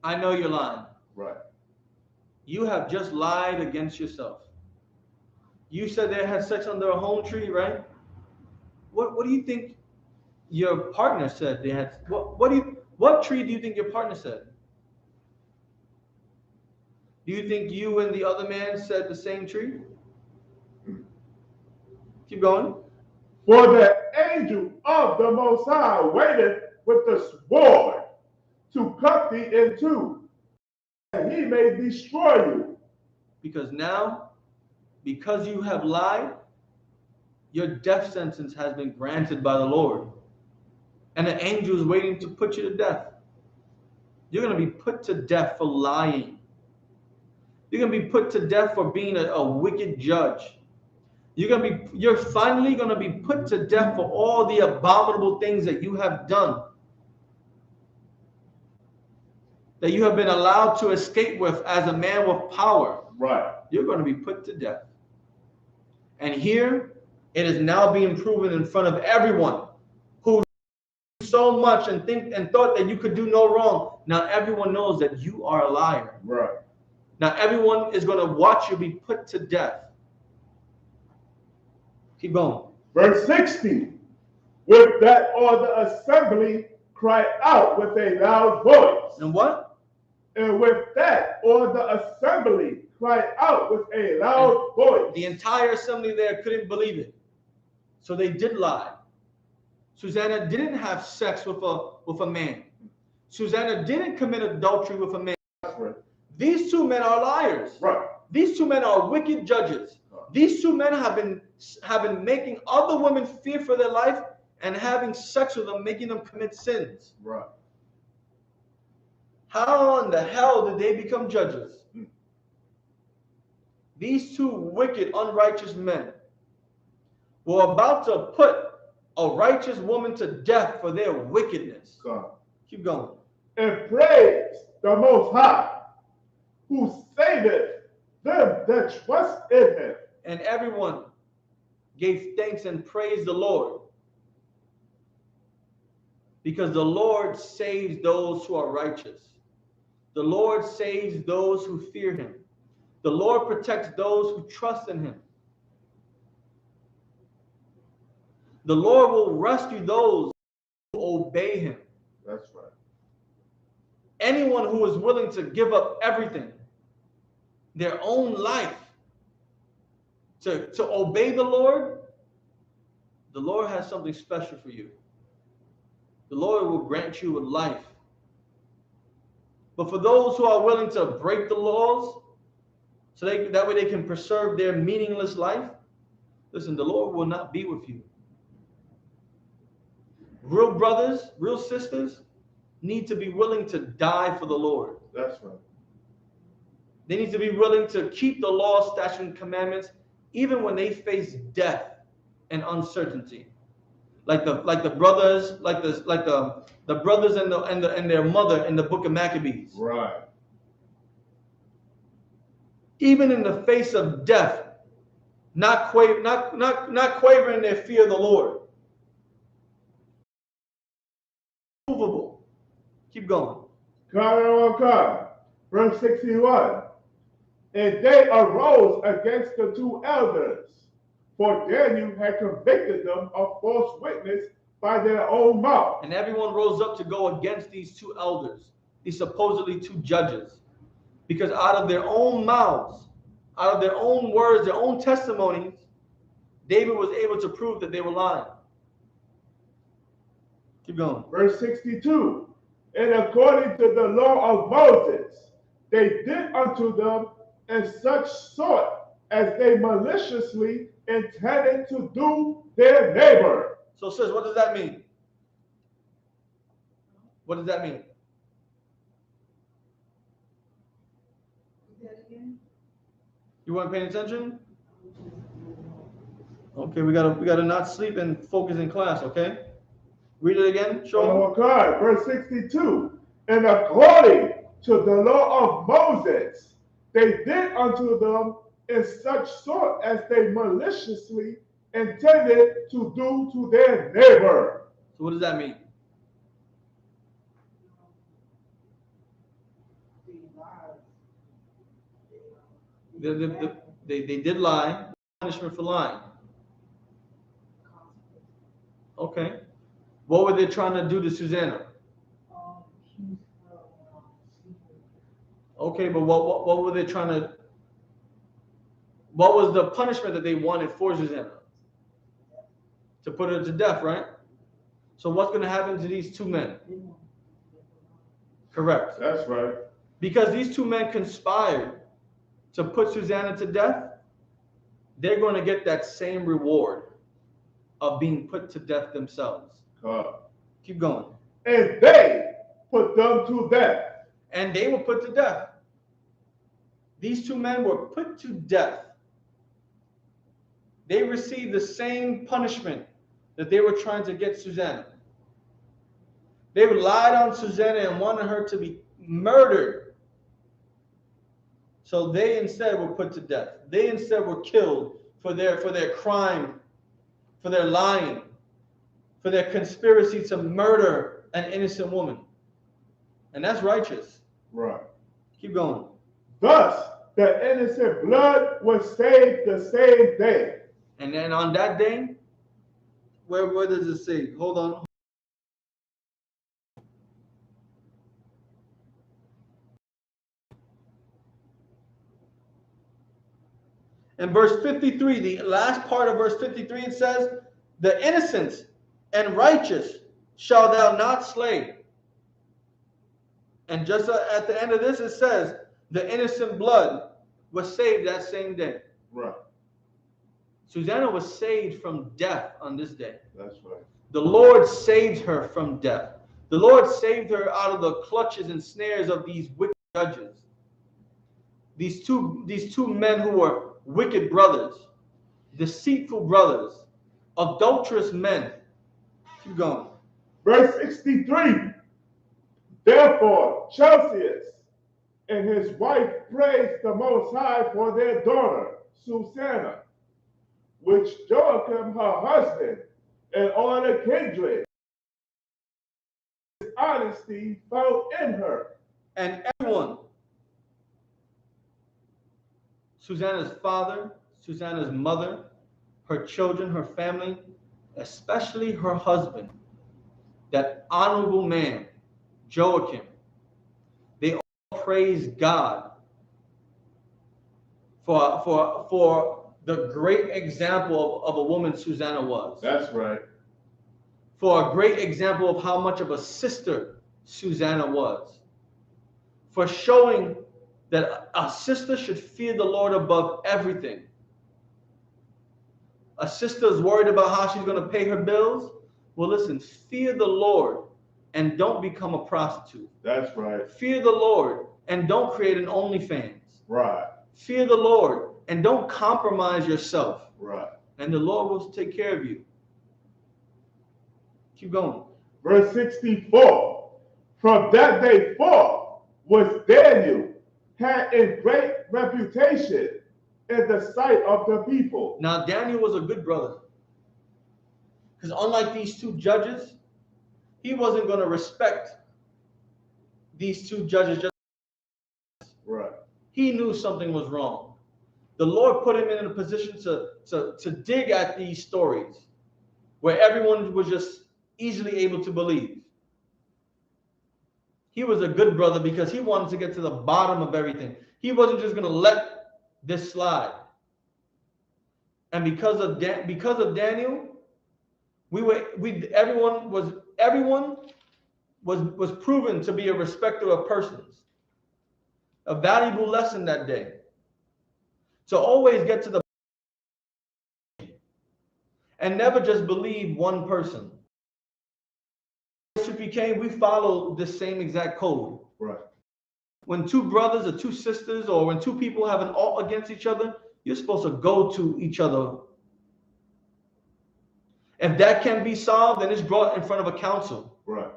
I know you're lying. Right. You have just lied against yourself. You said they had sex under a home tree, right? What do you think your partner said they had? What tree do you think your partner said? Do you think you and the other man said the same tree? Keep going. For the angel of the Most High waited with the sword to cut thee in two, and he may destroy you. Because now, because you have lied, your death sentence has been granted by the Lord. And the angel is waiting to put you to death. You're going to be put to death for lying. You're going to be put to death for being a wicked judge. You're finally going to be put to death for all the abominable things that you have done. That you have been allowed to escape with as a man with power. Right. You're going to be put to death. And here, it is now being proven in front of everyone who so much and thought that you could do no wrong. Now everyone knows that you are a liar. Right. Now everyone is going to watch you be put to death. Keep going. Verse 60. With that all the assembly cried out with a loud voice. And what? And with that all the assembly cried out with a loud voice. The entire assembly there couldn't believe it. So they did lie. Susanna didn't have sex with a man. Susanna didn't commit adultery with a man. That's right. These two men are liars. Right. These two men are wicked judges. These two men have been making other women fear for their life and having sex with them, making them commit sins. Right. How in the hell did they become judges? These two wicked, unrighteous men were about to put a righteous woman to death for their wickedness. God. Keep going. And praise the Most High, who saveth them that trust in him. And everyone gave thanks and praised the Lord, because the Lord saves those who are righteous. The Lord saves those who fear him. The Lord protects those who trust in him. The Lord will rescue those who obey him. That's right. Anyone who is willing to give up everything, their own life, to obey the Lord has something special for you. The Lord will grant you a life. But for those who are willing to break the laws, so that way they can preserve their meaningless life, listen, the Lord will not be with you. Real brothers, real sisters need to be willing to die for the Lord. That's right. They need to be willing to keep the law, statutes, and commandments, even when they face death and uncertainty. Like the brothers, the brothers and their mother in the book of Maccabees. Right. Even in the face of death, not quavering their fear of the Lord. Movable. Keep going. Verse 61. And they arose against the two elders, for Daniel had convicted them of false witness by their own mouth. And everyone rose up to go against these two elders, these supposedly two judges, because out of their own mouths, out of their own words, their own testimonies, David was able to prove that they were lying. Keep going. Verse 62. And according to the law of Moses, they did unto them in such sort as they maliciously intended to do their neighbor. So, sis, what does that mean? What does that mean? You weren't paying attention? Okay, we gotta not sleep and focus in class, okay? Read it again, show them. Okay, verse 62. And according to the law of Moses, they did unto them in such sort as they maliciously intended to do to their neighbor. So what does that mean? They did lie. Punishment for lying. Okay. What were they trying to do to Susanna? Okay, but what were they trying to? What was the punishment that they wanted for Susanna? To put her to death, right? So what's going to happen to these two men? Correct. That's right. Because these two men conspired to put Susanna to death, they're going to get that same reward of being put to death themselves. Keep going. And they put them to death. And they were put to death. These two men were put to death. They received the same punishment that they were trying to get Susanna. They lied on Susanna and wanted her to be murdered. So they instead were put to death. They instead were killed for their crime, for their lying, for their conspiracy to murder an innocent woman. And that's righteous. Right. Keep going. Thus, the innocent blood was saved the same day. And then on that day, where does it say? Hold on. In verse 53, the last part of verse 53, it says, the innocent and righteous shall thou not slay. And just at the end of this, it says, the innocent blood was saved that same day. Right. Susanna was saved from death on this day. That's right. The Lord saved her from death. The Lord saved her out of the clutches and snares of these wicked judges. These two men who were wicked brothers, deceitful brothers, adulterous men. Keep going. Verse 63. Therefore, Chelcias and his wife praised the Most High for their daughter, Susanna, which Joachim her husband and all the kindred, his honesty found in her. And everyone, Susanna's father, Susanna's mother, her children, her family, especially her husband, that honorable man, Joachim, they all praised God for the great example of a woman Susanna was. That's right. For a great example of how much of a sister Susanna was. For showing that a sister should fear the Lord above everything. A sister is worried about how she's going to pay her bills. Well, listen, fear the Lord and don't become a prostitute. That's right. Fear the Lord and don't create an OnlyFans. Right. Fear the Lord and don't compromise yourself. Right. And the Lord will take care of you. Keep going. Verse 64. From that day forth was Daniel had in great reputation in the sight of the people. Now Daniel was a good brother. Because unlike these two judges, he wasn't going to respect these two judges just. Right. He knew something was wrong. The Lord put him in a position to dig at these stories where everyone was just easily able to believe. He was a good brother because he wanted to get to the bottom of everything. He wasn't just going to let this slide. And because of Daniel, everyone was proven to be a respecter of persons. A valuable lesson that day. To always get to the and never just believe one person. ISUPK, we follow the same exact code. Right. When two brothers or two sisters or when two people have an alt against each other, you're supposed to go to each other. If that can be solved, then it's brought in front of a council. Right.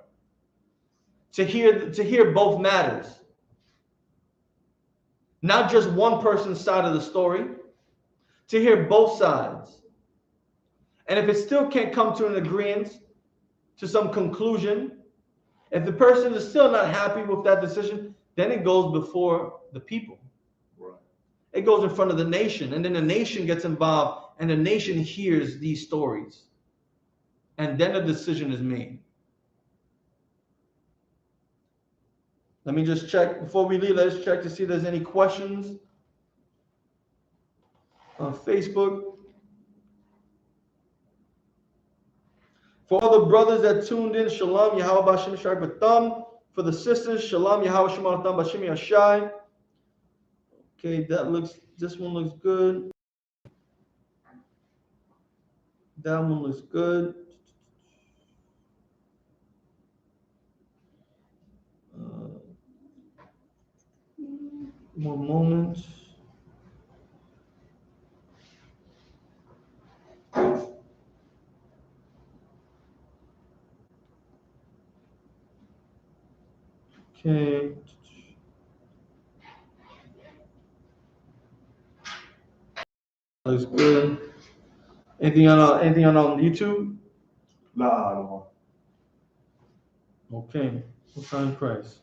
To hear both matters. Not just one person's side of the story. To hear both sides. And if it still can't come to an agreement, to some conclusion, if the person is still not happy with that decision, then it goes before the people. Right. It goes in front of the nation, and then the nation gets involved, and the nation hears these stories. And then a decision is made. Let me just check, before we leave, let's check to see if there's any questions on Facebook. For all the brothers that tuned in, Shalom, Yahweh Bashim Shai Batam. For the sisters, Shalom, Yahweh Shema Batam Bashim Yashai. Okay, this one looks good. That one looks good. One moment. Okay. Looks good. Anything on YouTube? Nah, I don't want. Okay. We'll sign price.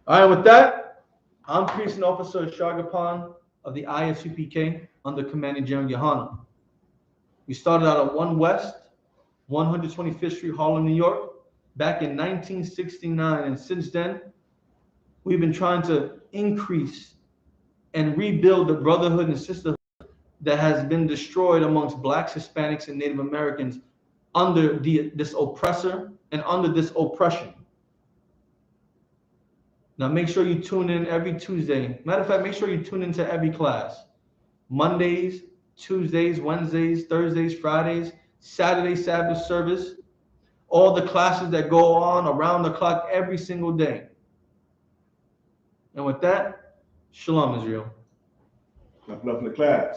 All right, with that, I'm Priest and Officer Shagapan of the ISUPK under Commanding General Yahanna. We started out at 1 West, 125th Street, Harlem, New York, back in 1969. And since then, we've been trying to increase and rebuild the brotherhood and sisterhood that has been destroyed amongst Blacks, Hispanics, and Native Americans under this oppressor and under this oppression. Now make sure you tune in every Tuesday. Matter of fact, make sure you tune into every class. Mondays, Tuesdays, Wednesdays, Thursdays, Fridays, Saturday Sabbath service. All the classes that go on around the clock every single day. And with that, Shalom, Israel. Love the class.